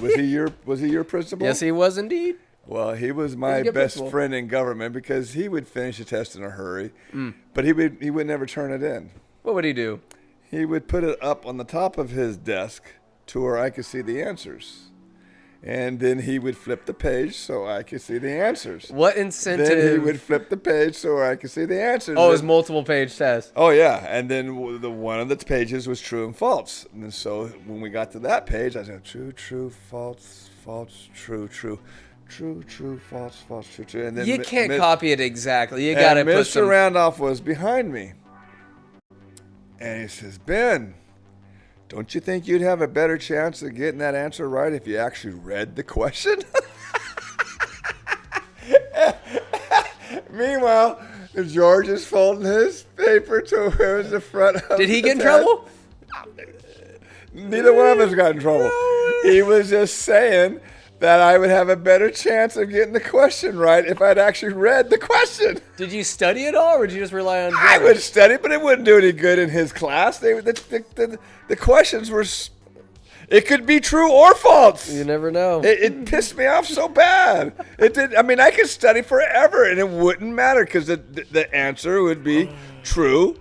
Was he your principal? Yes, he was indeed. Well, he was my best friend in government because he would finish a test in a hurry, but he would never turn it in. What would he do? He would put it up on the top of his desk to where I could see the answers. And then he would flip the page so I could see the answers. What incentive? Then he would flip the page so I could see the answers. Oh, it was multiple page test. Oh, yeah. And then one of the pages was true and false. And so when we got to that page, I said, true, true, false, false, true, true. True, true, false, false, true, true. And then you can't copy it exactly. You got to put some... Mr. Randolph was behind me. And he says, Ben, don't you think you'd have a better chance of getting that answer right if you actually read the question? Meanwhile, George is folding his paper to where the front of Did he get in trouble? Neither one of us got in trouble. He was just saying that I would have a better chance of getting the question right if I'd actually read the question. Did you study at all, or did you just rely on George? I would study, but it wouldn't do any good in his class. The questions were... It could be true or false. You never know. It pissed me off so bad. It did. I mean, I could study forever, and it wouldn't matter because the answer would be true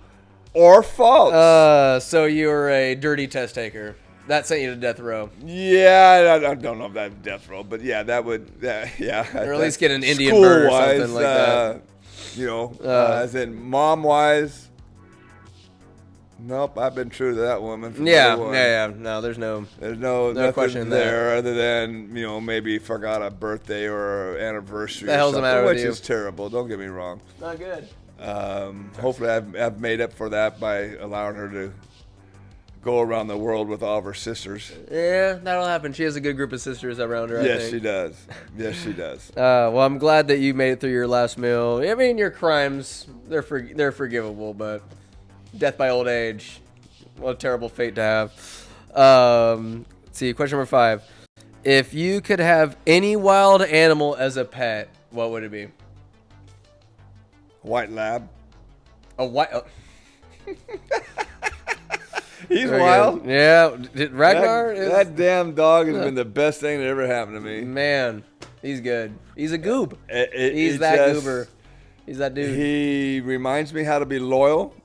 or false. So you were a dirty test taker. That sent you to death row. Yeah, I don't know if that's death row, but yeah, that would, yeah. Or at least get an Indian bird or something like that. You know, as in mom-wise, nope, I've been true to that woman. From yeah. No, there's no question there other than, you know, maybe forgot a birthday or anniversary. The hell's the matter with you? Which is terrible. Don't get me wrong. Not good. Hopefully, I've made up for that by allowing her to go around the world with all of her sisters. Yeah, that'll happen. She has a good group of sisters around her, I think. Yes, she does. Yes, she does. Well, I'm glad that you made it through your last meal. I mean, your crimes, they're forgivable, but death by old age, what a terrible fate to have. Let's see, question number 5. If you could have any wild animal as a pet, what would it be? White lab. A white... He's wild. Good. Yeah. Ragnar? That damn dog has been the best thing that ever happened to me. Man, he's good. He's a goob. He's that goober. He's that dude. He reminds me how to be loyal.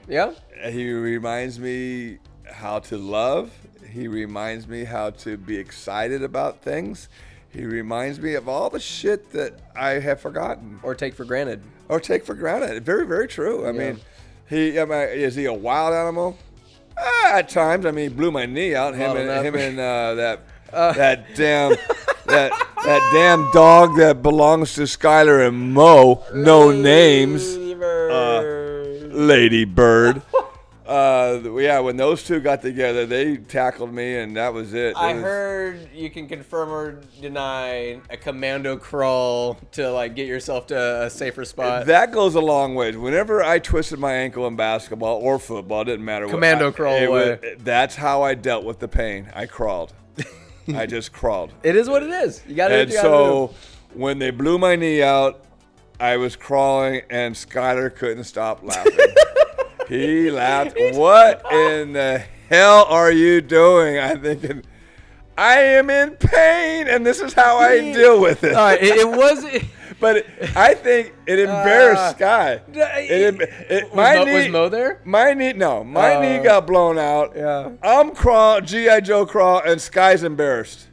Yeah? He reminds me how to love. He reminds me how to be excited about things. He reminds me of all the shit that I have forgotten. Or take for granted. Very, very true. I mean, is he a wild animal? At times, I mean, he blew my knee out. Him and that damn dog that belongs to Skylar and Mo. No names. Lady Bird. When those two got together, they tackled me, and that was it. I heard you can confirm or deny a commando crawl to like get yourself to a safer spot. That goes a long way. Whenever I twisted my ankle in basketball or football, it didn't matter. Commando crawl away. That's how I dealt with the pain. I crawled. I just crawled. It is what it is. You got to. And so when they blew my knee out, I was crawling, and Skylar couldn't stop laughing. He laughed. What in the hell are you doing? I'm thinking, I am in pain, and this is how I deal with it. All right, it was. But I think it embarrassed Sky. Was Mo there? My knee got blown out. Yeah. I'm crawl, G.I. Joe crawl, and Sky's embarrassed.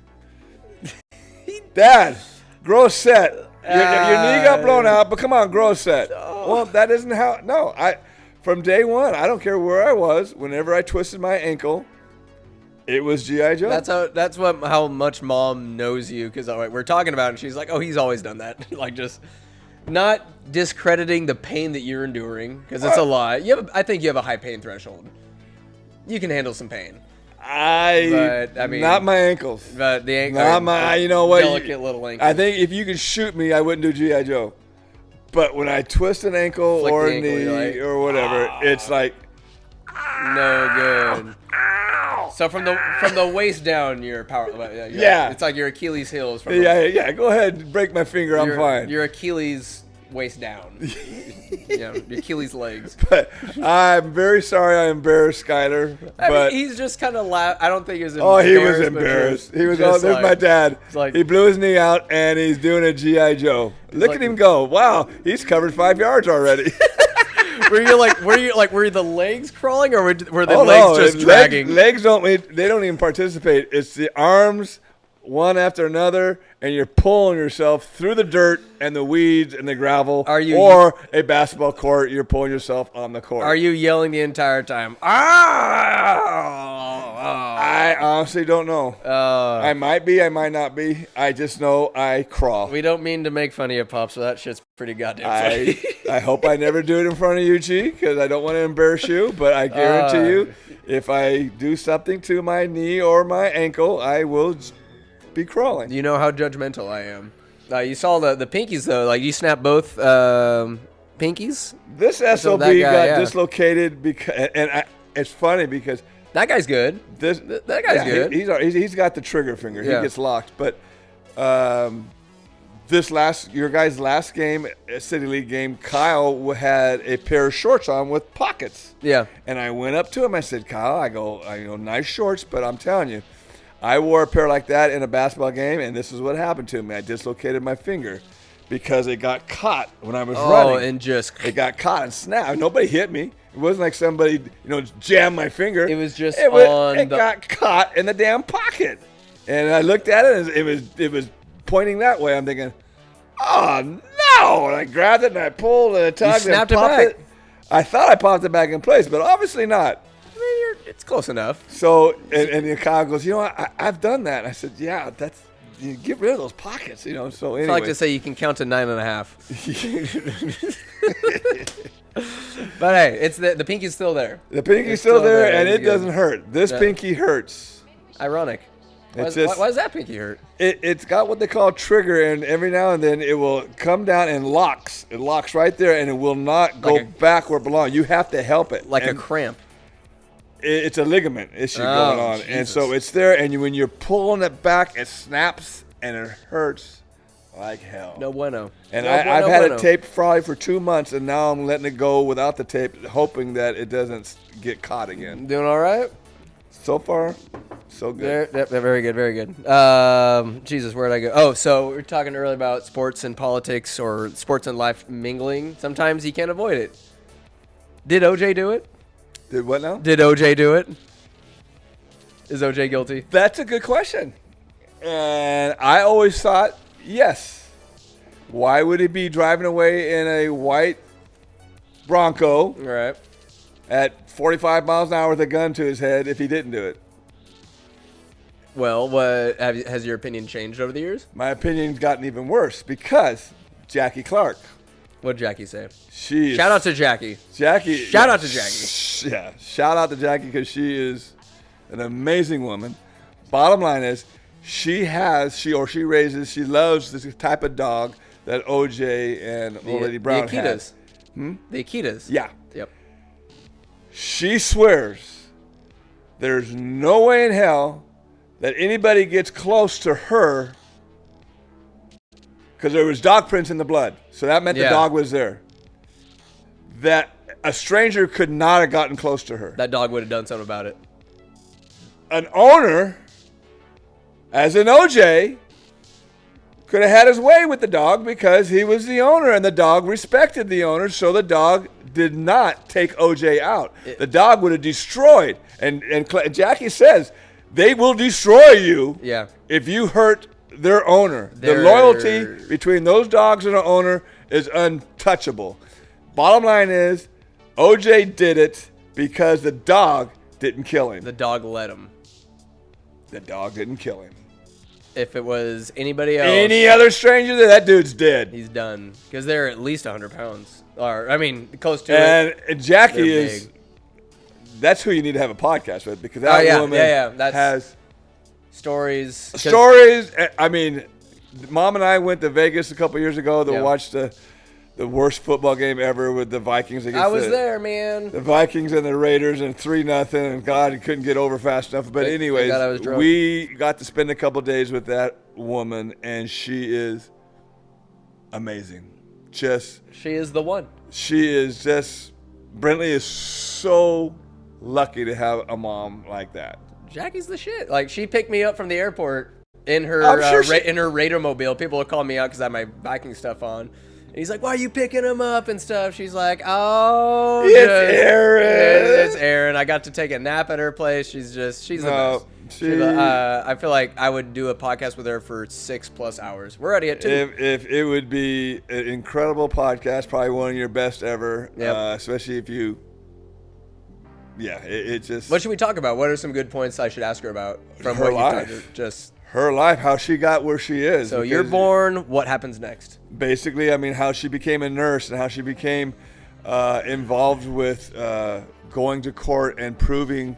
Dad, grow a set. Your knee got blown out, but come on, grow a set. Well, that isn't how. No, From day one, I don't care where I was. Whenever I twisted my ankle, it was G.I. Joe. That's how much Mom knows you, because we're talking about it, and she's like, "Oh, he's always done that." Like, just not discrediting the pain that you're enduring, because it's a lot. I think you have a high pain threshold. You can handle some pain. But not my ankles. But the ankle. Not my. You know what? Delicate little ankle. I think if you could shoot me, I wouldn't do G.I. Joe. But when I twist an ankle Flick or the ankle, knee like, or whatever, it's like no good. So from the waist down, your power. Yeah. It's like your Achilles heels. Yeah. Go ahead and break my finger. I'm fine. Your Achilles waist down. Your Achilles legs. But I'm very sorry I embarrassed Skyler. But he's just kind of I don't think he was embarrassed. Oh, he was embarrassed. He was. Oh, there's my dad. He blew his knee out and he's doing a GI Joe. Look at him go! Wow, he's covered 5 yards already. Were the legs crawling or were the legs just dragging? Legs don't even participate. It's the arms, one after another, and you're pulling yourself through the dirt and the weeds and the gravel. Or a basketball court, you're pulling yourself on the court. Are you yelling the entire time? I honestly don't know. I might be, I might not be. I just know I crawl. We don't mean to make fun of you, Pops, but that shit's pretty goddamn funny. I hope I never do it in front of you, G, because I don't want to embarrass you. But I guarantee you, if I do something to my knee or my ankle, I will be crawling. You know how judgmental I am. You saw the pinkies, though. Like, you snapped both pinkies? This SOB got dislocated because, it's funny because that guy's good. That guy's good. He's got the trigger finger. He gets locked. But your guys' last game, City League game, Kyle had a pair of shorts on with pockets. Yeah. And I went up to him. I said, Kyle, I go, nice shorts, but I'm telling you, I wore a pair like that in a basketball game, and this is what happened to me. I dislocated my finger because it got caught when I was running. Oh, and it got caught and snapped. Nobody hit me. It wasn't like somebody, jammed my finger. It was just it got caught in the damn pocket. And I looked at it, and it was pointing that way. I'm thinking, oh, no. And I grabbed it, and I pulled, and I tugged, and popped it. I thought I popped it back in place, but obviously not. It's close enough. So, and Kyle goes, I've done that. And I said, yeah, you get rid of those pockets, So anyway. I like to say you can count to 9.5. But hey, it's the pinky's still there. The pinky's still there, and it doesn't hurt. This pinky hurts. Ironic. Why does that pinky hurt? It's got what they call trigger, and every now and then it will come down and locks. It locks right there, and it will not go back where it belongs. You have to help it. Like a cramp. It's a ligament issue going on. Jesus. And so it's there, and when you're pulling it back, it snaps, and it hurts like hell. No bueno. And I've had it taped probably for 2 months, and now I'm letting it go without the tape, hoping that it doesn't get caught again. Doing all right? So far, so good. Very good, very good. Jesus, where did I go? Oh, so we were talking earlier about sports and politics or sports and life mingling. Sometimes you can't avoid it. Did OJ do it? Did what now? Did OJ do it? Is OJ guilty? That's a good question. And I always thought, yes. Why would he be driving away in a white Bronco at 45 miles an hour with a gun to his head if he didn't do it? Well, has your opinion changed over the years? My opinion's gotten even worse because Jackie Clark. What'd Jackie say? Shout out to Jackie. Shout out to Jackie. Yeah, shout out to Jackie because she is an amazing woman. Bottom line is, she raises, she loves this type of dog that OJ and Old Lady Brown the Akitas. The Akitas. Yeah. Yep. She swears there's no way in hell that anybody gets close to her because there was dog prints in the blood. So that meant the dog was there. That a stranger could not have gotten close to her. That dog would have done something about it. An owner, as in OJ, could have had his way with the dog because he was the owner and the dog respected the owner, so the dog did not take OJ out. The dog would have destroyed. And Jackie says, they will destroy you if you hurt their owner. The loyalty between those dogs and the owner is untouchable. Bottom line is, OJ did it because the dog didn't kill him. The dog let him. The dog didn't kill him. If it was anybody else, any other stranger, that dude's dead. He's done because they're at least 100 pounds, or close to it. And Jackie is. That's who you need to have a podcast with because that woman has stories. I mean, Mom and I went to Vegas a couple years ago to watch the the worst football game ever with the Vikings against I was there, man. The Vikings and the Raiders, and 3-0, and God, he couldn't get over fast enough. But anyways, we got to spend a couple days with that woman, and she is amazing. She is the one. She is just, Brentley is so lucky to have a mom like that. Jackie's the shit. Like, she picked me up from the airport in her in her Raider mobile. People would call me out because I had my Viking stuff on. And he's like, why are you picking him up and stuff? She's like, oh, it's Aaron. It's Aaron. I got to take a nap at her place. She's the best. I feel like I would do a podcast with her for 6+ hours. We're already at 2. If it would be an incredible podcast, probably one of your best ever, especially if you, it just. What should we talk about? What are some good points I should ask her about from her what life? You just her life, how she got where she is. So you're born. What happens next? Basically, I mean, how she became a nurse and how she became involved with going to court and proving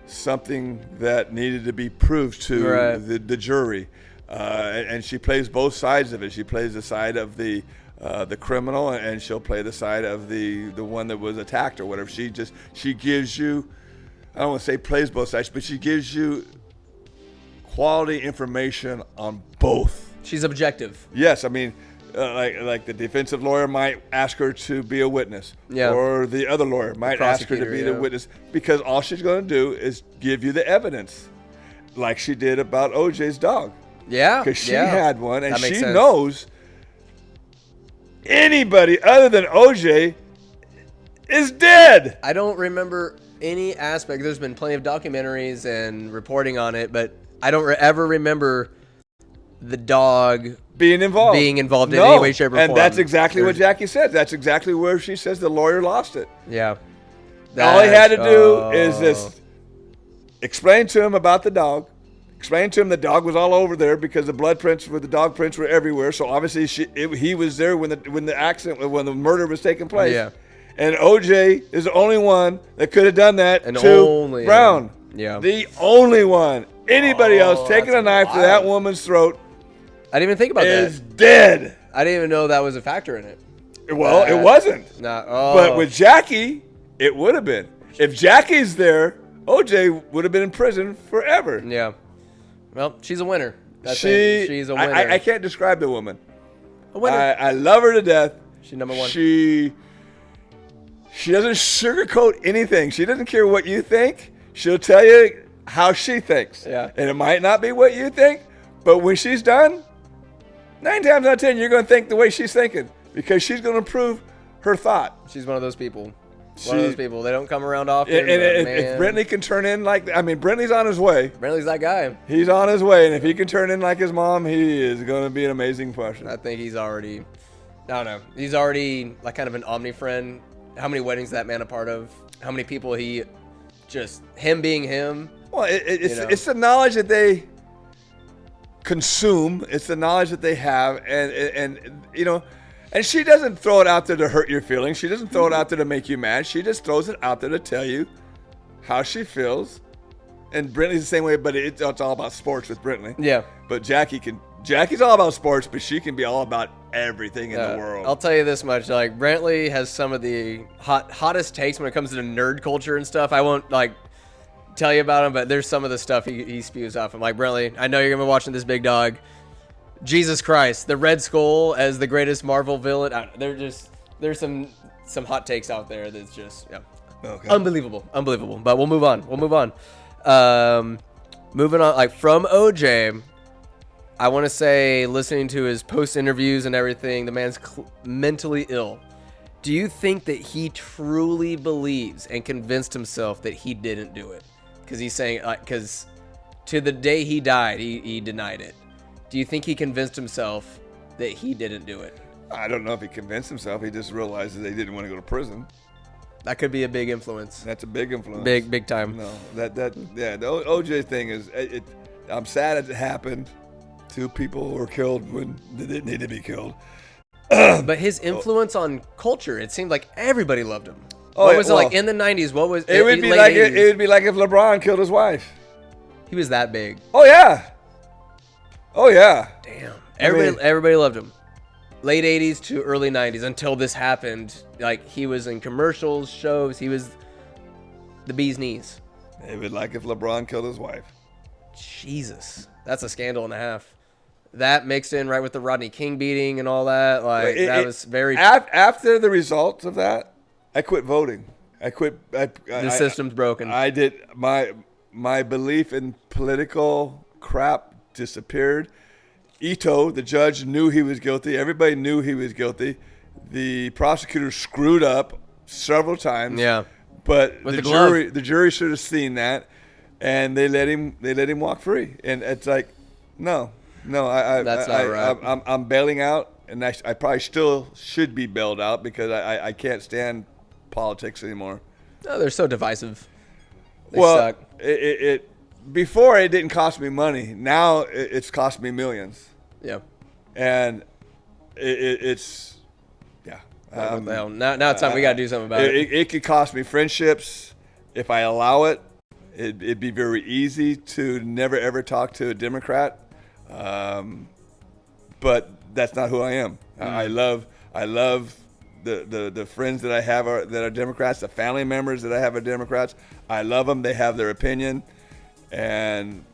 something that needed to be proved to the jury. And she plays both sides of it. She plays the side of the criminal, and she'll play the side of the one that was attacked or whatever. She gives you, I don't want to say plays both sides, but she gives you quality information on both. She's objective. Yes, I mean, like the defensive lawyer might ask her to be a witness, or the other lawyer might ask her to be the witness, because all she's going to do is give you the evidence, like she did about OJ's dog. Yeah, because she had one, and she knows anybody other than OJ is dead. I don't remember any aspect. There's been plenty of documentaries and reporting on it, but I don't ever remember the dog being involved in any way, shape, or form. And that's exactly what Jackie said. That's exactly where she says the lawyer lost it. Yeah. All he had to do is just explain to him about the dog. Explain to him the dog was all over there because the blood prints the dog prints were everywhere. So obviously he was there when the murder was taking place. Yeah. And OJ is the only one that could have done that to Brown. Yeah. The only one. Anybody else taking a knife to that woman's throat, I didn't even think about that. Is dead. I didn't even know that was a factor in it. Well, it wasn't. But with Jackie, it would have been. If Jackie's there, OJ would have been in prison forever. Yeah. Well, she's a winner. She's a winner. I can't describe the woman. A winner. I love her to death. She's number one. She doesn't sugarcoat anything. She doesn't care what you think. She'll tell you how she thinks. Yeah. And it might not be what you think, but when she's done, 9 times out of 10, you're going to think the way she's thinking, because she's going to prove her thought. She's one of those people. One of those people. They don't come around often. And if Brentley can turn in Brentley's on his way. Brentley's that guy. He's on his way, and if he can turn in like his mom, he is going to be an amazing person. I think he's already, I don't know, he's already like kind of an omni friend. How many weddings that man a part of? How many people him being him. Well, it's the knowledge that they consume. It's the knowledge that they have, and and she doesn't throw it out there to hurt your feelings. She doesn't throw it out there to make you mad. She just throws it out there to tell you how she feels. And Brentley's the same way, but it's all about sports with Brentley. Yeah. But Jackie's all about sports, but she can be all about everything in the world. I'll tell you this much: like, Brentley has some of the hottest takes when it comes to nerd culture and stuff. I won't tell you about him, but there's some of the stuff he spews off. I'm like, Brentley, I know you're gonna be watching this big dog. Jesus Christ, the Red Skull as the greatest Marvel villain. There's some hot takes out there that's just unbelievable. But we'll move on. Moving on, like from OJ, I want to say, listening to his post interviews and everything, the man's mentally ill. Do you think that he truly believes and convinced himself that he didn't do it? Because he's saying, because to the day he died, he denied it. Do you think he convinced himself that he didn't do it? I don't know if he convinced himself. He just realized that he didn't want to go to prison. That could be a big influence. That's a big influence. Big time. No, the OJ thing is, I'm sad it happened. 2 people were killed when they didn't need to be killed. But his influence on culture, it seemed like everybody loved him. What was it like in the 90s? What was it? Would be like it would be like if LeBron killed his wife. He was that big. Oh yeah. Damn. Everybody loved him. late 80s to early 90s until this happened. Like, he was in commercials, shows. He was the bee's knees. It would like if LeBron killed his wife. Jesus. That's a scandal and a half. That mixed in right with the Rodney King beating and all that. Like, that was very... After the results of that, I quit voting. I quit. The system's broken. I did. My belief in political crap disappeared. Ito, the judge, knew he was guilty. Everybody knew he was guilty. The prosecutor screwed up several times. Yeah. But the jury should have seen that, and they let him walk free. And it's like, no, that's not right. I'm bailing out, and I probably still should be bailed out because I can't stand politics anymore. No, they're so divisive. They suck. It before it didn't cost me money. Now it's cost me millions. Yeah. And it's yeah. Now it's time we got to do something about it. It could cost me friendships if I allow it. It'd be very easy to never ever talk to a Democrat, but that's not who I am. I love the friends that I have that are Democrats, the family members that I have are Democrats. I love them. They have their opinion, and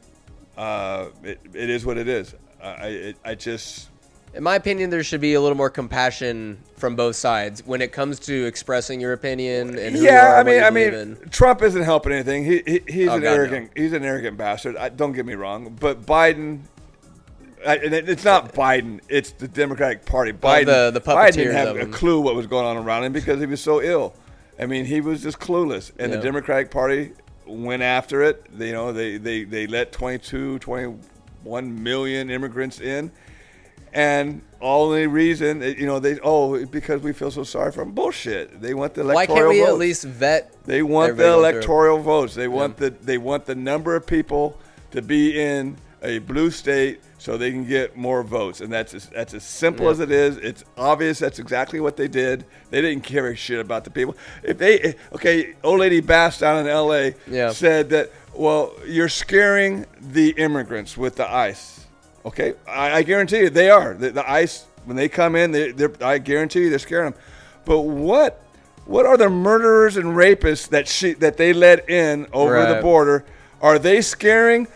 it is what it is. I just... In my opinion, there should be a little more compassion from both sides when it comes to expressing your opinion and who you are. I mean, Trump isn't helping anything. He's an arrogant bastard. Don't get me wrong, but Biden. And it's not Biden. It's the Democratic Party. Biden, the Biden didn't puppeteers have of a him. clue what was going on around him because he was so ill. I mean, he was just clueless. And the Democratic Party went after it. They let 21 million immigrants in. And only reason, because we feel so sorry for them. Bullshit. They want the electoral votes. Why can't we at least vet? They want the electoral votes. They want the number of people to be in a blue state so they can get more votes. And that's as simple as it is. It's obvious that's exactly what they did. They didn't care a shit about the people. Old lady Bass down in L.A. said that, well, you're scaring the immigrants with the ICE. Okay, I guarantee you they are. The ICE, when they come in, I guarantee you they're scaring them. But what are the murderers and rapists that they let in over the border? Are they scaring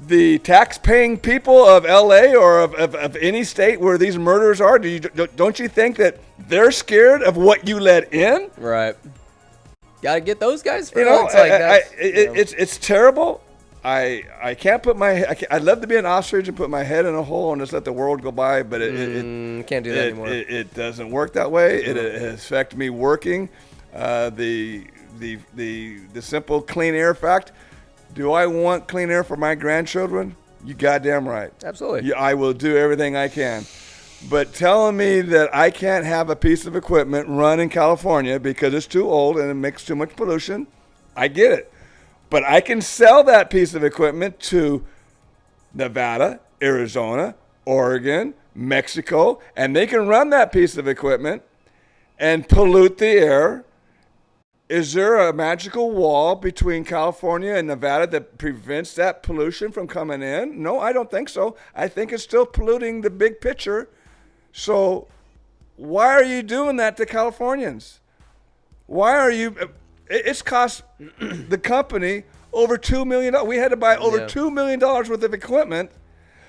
the tax-paying people of L.A. or of any state where these murderers are? Don't you think that they're scared of what you let in? Right. Got to get those guys. It's terrible. I can't put I'd love to be an ostrich and put my head in a hole and just let the world go by, but it can't do that anymore. It doesn't work that way. It has affected me working. The simple clean air fact. Do I want clean air for my grandchildren? You goddamn right. Absolutely. I will do everything I can. But telling me that I can't have a piece of equipment run in California because it's too old and it makes too much pollution, I get it. But I can sell that piece of equipment to Nevada, Arizona, Oregon, Mexico, and they can run that piece of equipment and pollute the air. Is there a magical wall between California and Nevada that prevents that pollution from coming in? No, I don't think so. I think it's still polluting the big picture. So why are you doing that to Californians? Why are you... It's cost the company over $2 million. We had to buy over $2 million worth of equipment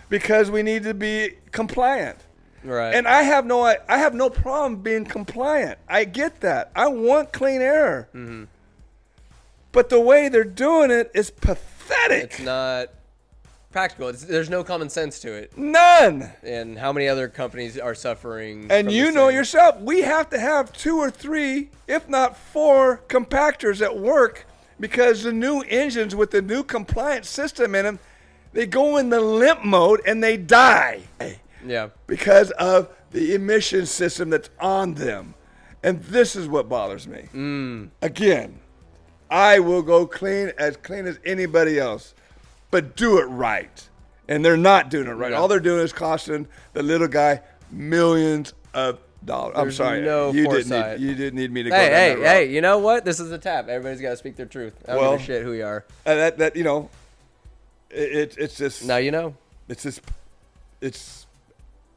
because we need to be compliant. Right. And I have no problem being compliant. I get that. I want clean air. Mm-hmm. But the way they're doing it is pathetic. It's not practical. There's no common sense to it. None. And how many other companies are suffering? And you know yourself, we have to have 2 or 3, if not 4, compactors at work because the new engines with the new compliance system in them, they go in the limp mode and they die. Yeah. Because of the emission system that's on them. And this is what bothers me. Again, I will go clean as anybody else. But do it right. And they're not doing it right. No. All they're doing is costing the little guy millions of dollars. I'm sorry. You didn't need me to go down that route. Hey, you know what? This is a tap. Everybody's got to speak their truth. I don't give a shit who you are. It's just... Now you know. It's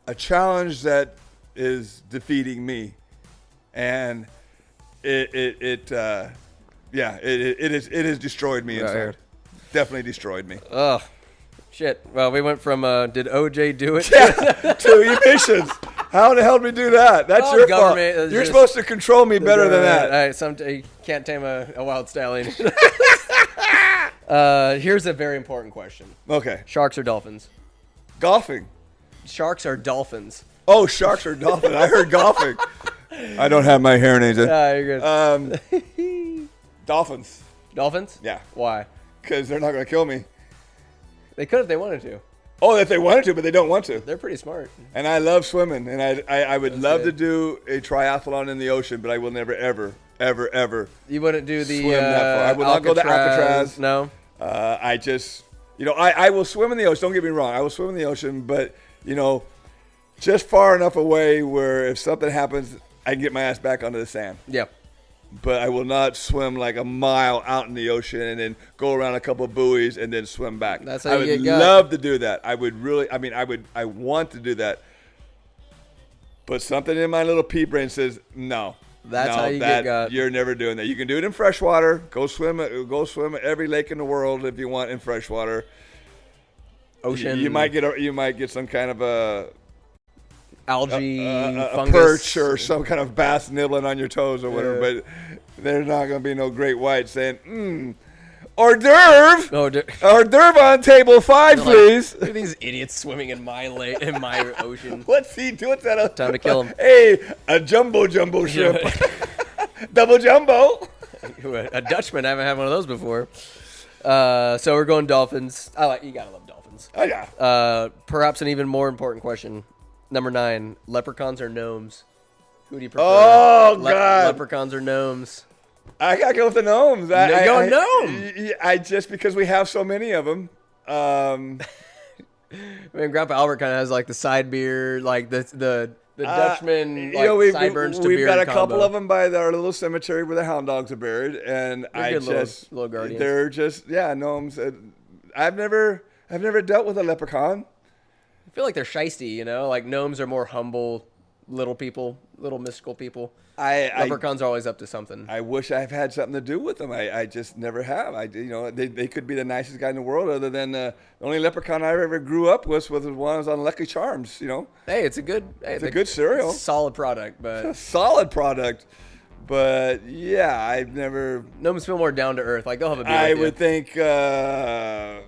a challenge that is defeating me, and it has destroyed me inside. here. Definitely destroyed me. Oh, shit. Well, we went from did OJ do it? Yeah, to emissions. How the hell did we do that? That's your fault. You're supposed to control me better than that. All right, you can't tame a wild stallion. Here's a very important question. Okay. Sharks or dolphins? Golfing. Sharks or dolphins? Oh, sharks or dolphins. I heard golfing. I don't have my hearing aids in. You're good. Dolphins. Dolphins? Yeah. Why? Because they're not going to kill me. They could if they wanted to. Oh, if they wanted to, but they don't want to. They're pretty smart. And I love swimming, and I would love to do a triathlon in the ocean, but I will never, ever, ever, ever. You wouldn't do the swim that far. I will not go to Alcatraz. No. I just, I will swim in the ocean. Don't get me wrong. I will swim in the ocean, but just far enough away where if something happens, I can get my ass back onto the sand. Yeah. But I will not swim like a mile out in the ocean and then go around a couple of buoys and then swim back. That's how I you would get love to do that. I would really, I want to do that. But something in my little pea brain says, no. That's how you get got. You're never doing that. You can do it in freshwater. Go swim at every lake in the world if you want in freshwater. Ocean. You might get some kind of a algae, a fungus, perch or some kind of bass nibbling on your toes or whatever, but there's not going to be no great white saying, hors d'oeuvre, hors d'oeuvre on table 5, please. Look at these idiots swimming in my lake, in my ocean. What's he doing? Time to kill him. Hey, a jumbo shrimp. Double jumbo. A Dutchman, I haven't had one of those before. So we're going dolphins. You gotta love dolphins. Oh, yeah. Perhaps an even more important question. Number 9, leprechauns or gnomes? Who do you prefer? Oh, God. Leprechauns or gnomes? I got to go with the gnomes. Gnome. Just because we have so many of them. I mean, Grandpa Albert kind of has like the side beard, like the Dutchman sideburns to beard. We've got a combo. couple of them by our little cemetery where the hound dogs are buried, and little guardians. They're just gnomes. I've never dealt with a leprechaun. I feel like they're shisty, like gnomes are more humble, little people, little mystical people. Leprechauns are always up to something. I wish I've had something to do with them. I just never have. They could be the nicest guy in the world, other than the only leprechaun I ever grew up with was the one that was on Lucky Charms. Hey, it's a good cereal. It's a solid product, but a solid product. But yeah, I've never. Gnomes feel more down to earth. Like they'll have a beer. I would think a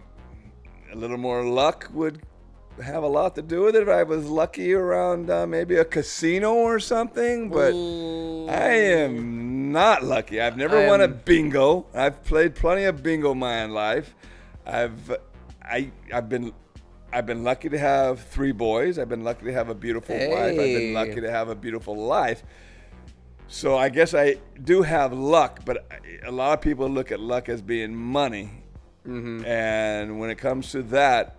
little more luck would have a lot to do with it if I was lucky around maybe a casino or something, but I am not lucky. I've never won a bingo. I've played plenty of bingo in my life. I've been lucky to have 3 boys. I've been lucky to have a beautiful wife. I've been lucky to have a beautiful life. So I guess I do have luck, but a lot of people look at luck as being money. Mm-hmm. And when it comes to that,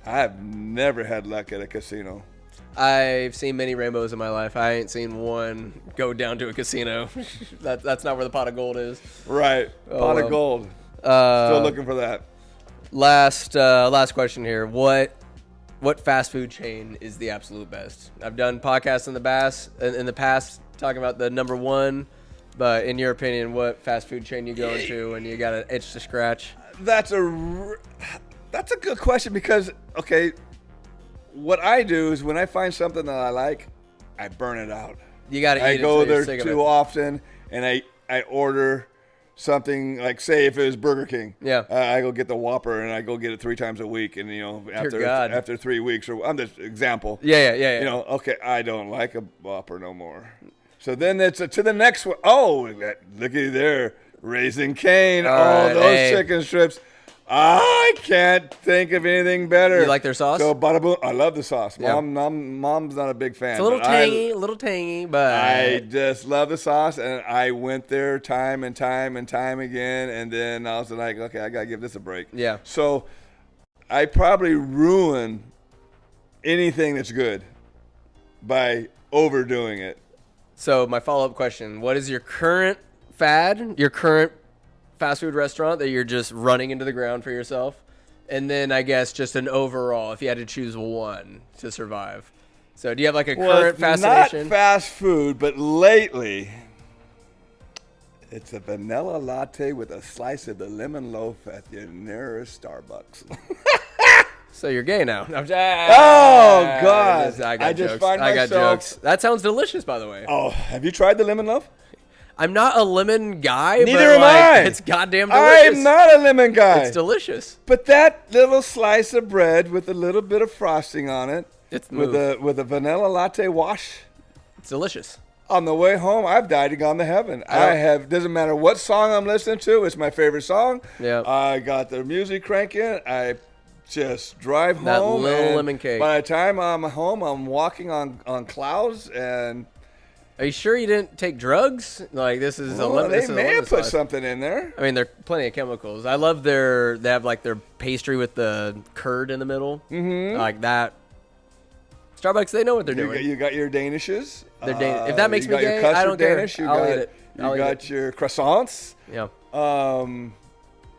I've never had luck at a casino. I've seen many rainbows in my life. I ain't seen one go down to a casino. That's not where the pot of gold is. Right. Pot of gold. Still looking for that. Last question here. What fast food chain is the absolute best? I've done podcasts in the past talking about the number 1, but in your opinion, what fast food chain you go into and you got an itch to scratch? That's a good question because, okay, what I do is when I find something that I like, I burn it out. You got to eat it. I go there too often, and I order something like, say, if it was Burger King. Yeah. I go get the Whopper, and I go get it 3 times a week, and, after 3 weeks, or I'm just example. Yeah. Okay, I don't like a Whopper no more. So then it's to the next one. Oh, looky there, Raising Cane, those chicken strips. I can't think of anything better. You like their sauce? So, bada boom. I love the sauce. Yeah. Mom's not a big fan. It's a little tangy, but I just love the sauce, and I went there time and time again, and then I was like, okay, I gotta give this a break. Yeah. So, I probably ruin anything that's good by overdoing it. So, my follow-up question: what is your current fad? Your current fast food restaurant that you're just running into the ground for yourself? And then I guess just an overall, if you had to choose one to survive. So do you have like a current fascination? Not fast food, but lately, it's a vanilla latte with a slice of the lemon loaf at your nearest Starbucks. So you're gay now. Oh, God. I got jokes. That sounds delicious, by the way. Oh, have you tried the lemon loaf? I'm not a lemon guy. Neither am I. It's goddamn delicious. I'm not a lemon guy. It's delicious. But that little slice of bread with a little bit of frosting on it, with a vanilla latte wash, it's delicious. On the way home, I've died and gone to heaven. Doesn't matter what song I'm listening to. It's my favorite song. Yeah. I got the music cranking. I just drive home. That little lemon cake. By the time I'm home, I'm walking on clouds. And are you sure you didn't take drugs? Like this is a lemon. They may have put something in there. I mean, there are plenty of chemicals. I love they have like their pastry with the curd in the middle, like that. Starbucks, they know what they're doing. You got your Danishes. If that makes me gay, I don't care. I'll eat it. You got your croissants. Yeah.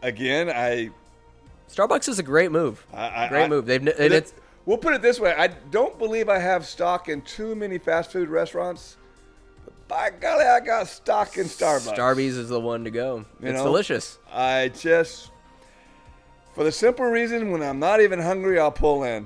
Again, Starbucks is a great move. Great move. We'll put it this way. I don't believe I have stock in too many fast food restaurants. But by golly, I got stock in Starbucks. Starbucks is the one to go. It's delicious. For the simple reason, when I'm not even hungry, I'll pull in.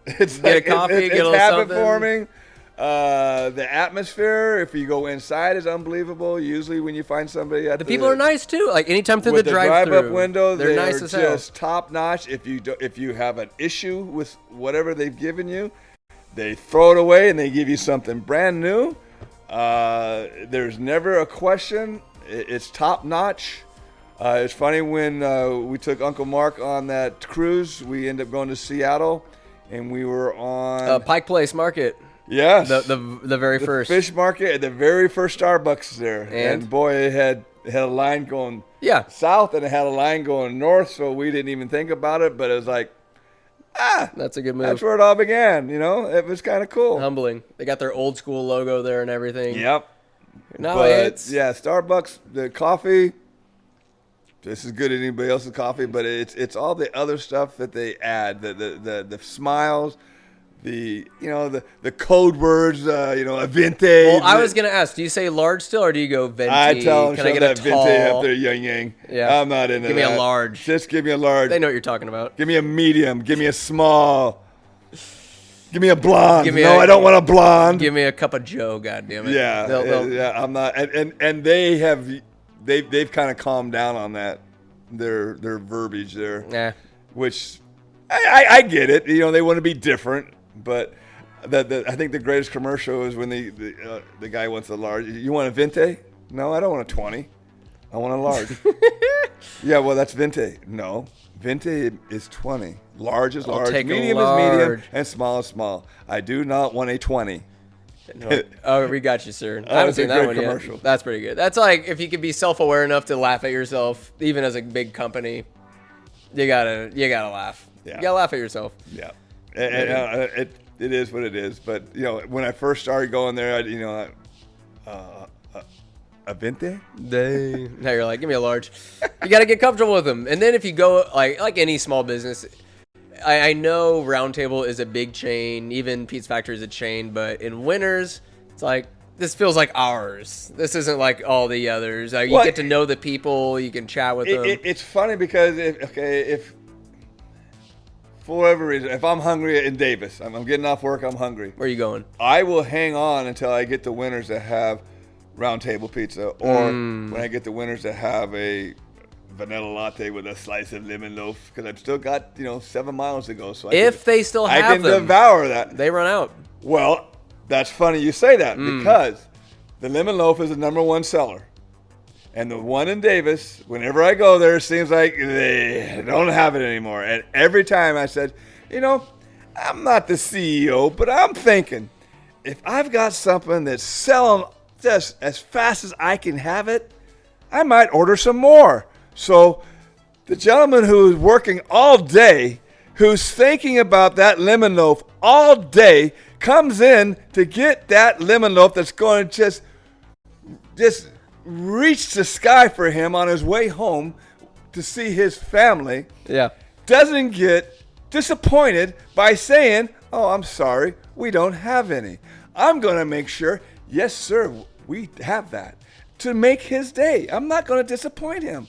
It's get a coffee, get a little habit something. forming. The atmosphere, if you go inside, is unbelievable. Usually, when you find somebody at the people are nice too. Like anytime through with the drive-through, drive-up window, they're nice as hell. Just top notch. If you have an issue with whatever they've given you, they throw it away and they give you something brand new. There's never a question. It's top notch. It's funny when we took Uncle Mark on that cruise. We ended up going to Seattle. And we were on Pike Place Market. Yes, the very first fish market at the very first Starbucks there. And boy, it had a line going south and it had a line going north. So we didn't even think about it. But it was like, that's a good move. That's where it all began. It was kind of cool. Humbling. They got their old school logo there and everything. Yep. Starbucks, the coffee. Just as good as anybody else's coffee, but it's all the other stuff that they add, the smiles, the code words, a venti. Well, I was gonna ask, do you say large still, or do you go venti? I tell them, can I get a tall? Venti up there, yang. Yeah, I'm not into that. Give me a large. Just give me a large. They know what you're talking about. Give me a medium. Give me a small. Give me a blonde. I don't want a blonde. Give me a cup of Joe. God damn it. Yeah. I'm not. And they've kind of calmed down on that. Their verbiage there. Yeah. Which I get it. They want to be different, but I think the greatest commercial is when the guy wants a large. You want a venti? No, I don't want a 20. I want a large. Yeah, well, that's venti. No, venti is 20. Large is large. Medium is medium, and small is small. I do not want a 20. Oh, we got you, sir. I haven't seen that one commercial. yet. That's pretty good. That's like if you could be self-aware enough to laugh at yourself, even as a big company, you gotta laugh. Yeah. You gotta laugh at yourself. Yeah, and it is what it is. But when I first started going there, a venti. Now you're like, give me a large. You gotta get comfortable with them, and then if you go like any small business. I know Round Table is a big chain. Even Pete's Factory is a chain. But in Winners, it's like, this feels like ours. This isn't like all the others. You get to know the people. You can chat with them. It's funny because, if for whatever reason, if I'm hungry in Davis, I'm getting off work, I'm hungry. Where are you going? I will hang on until I get the Winners that have Round Table pizza. Or when I get the Winners that have a vanilla latte with a slice of lemon loaf, because I've still got 7 miles to go. So they still have I can devour that. They run out. Well, that's funny you say that because the lemon loaf is the #1 seller, and the one in Davis, whenever I go there, it seems like they don't have it anymore. And every time I said, I'm not the CEO, but I'm thinking if I've got something that's selling just as fast as I can have it, I might order some more. So the gentleman who's working all day, who's thinking about that lemon loaf all day, comes in to get that lemon loaf that's going to just reach the sky for him on his way home to see his family. Yeah. Doesn't get disappointed by saying, Oh, I'm sorry. We don't have any. I'm going to make sure, yes, sir, we have that to make his day. I'm not going to disappoint him.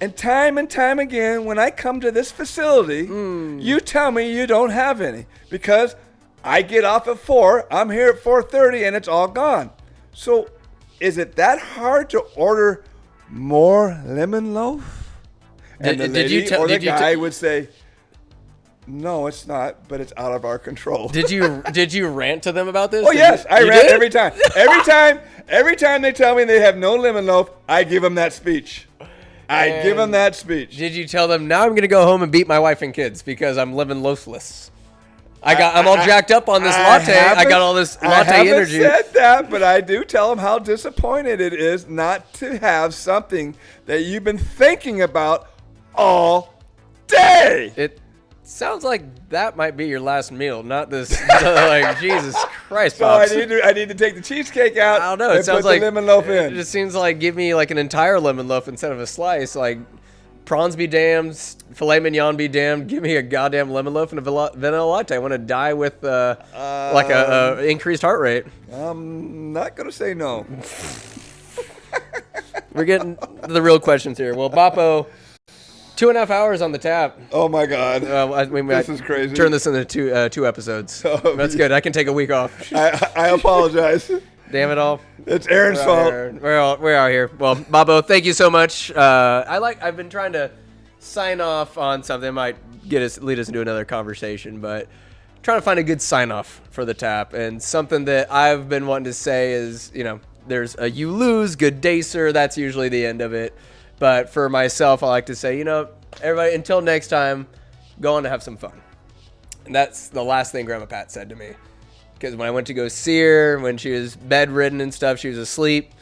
And time again, when I come to this facility, you tell me you don't have any because I get off at 4, I'm here at 4:30, and it's all gone. So is it that hard to order more lemon loaf? And the lady or the guy would say, no, it's not, but it's out of our control. Did you rant to them about this? Oh, yes, I rant every time. Every time they tell me they have no lemon loaf, I give them that speech. Did you tell them, now I'm going to go home and beat my wife and kids because I'm lemon loafless? I'm all jacked up on this latte. I got all this latte energy. I haven't said that, but I do tell them how disappointed it is not to have something that you've been thinking about all day. It sounds like that might be your last meal, not this. Like, Jesus Christ, Pops. So I need to take the cheesecake out. I don't know. It sounds put like the lemon loaf in. It just seems like give me like an entire lemon loaf instead of a slice. Like, prawns be damned, filet mignon be damned. Give me a goddamn lemon loaf and a vanilla latte. I want to die with like a increased heart rate. I'm not gonna say no. We're getting to the real questions here. Well, Boppo, 2.5 hours on the tap. Oh my God, this is crazy. Turn this into two episodes. That's good. I can take a week off. I apologize. Damn it all. It's Aaron's fault. We're out here. Well, Boppo, thank you so much. I've been trying to sign off on something that might lead us into another conversation, but trying to find a good sign off for the tap. And something that I've been wanting to say is, there's a you lose, good day, sir. That's usually the end of it. But for myself, I like to say, everybody, until next time, go on to have some fun. And that's the last thing Grandma Pat said to me. Because when I went to go see her, when she was bedridden and stuff, she was asleep.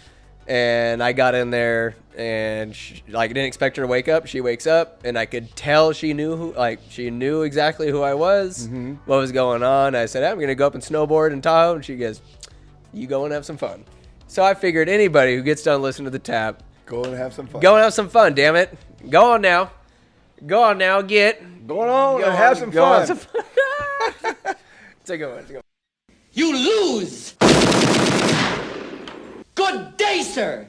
And I got in there, and I didn't expect her to wake up. She wakes up, and I could tell she knew she knew exactly who I was, what was going on. I said, I'm going to go up and snowboard in Tahoe. And she goes, you go and have some fun. So I figured anybody who gets done listening to the tap, go and have some fun. Go and have some fun, damn it. Go on now. Go on now, Going on and have some fun. It's a good one. You lose! Good day, sir!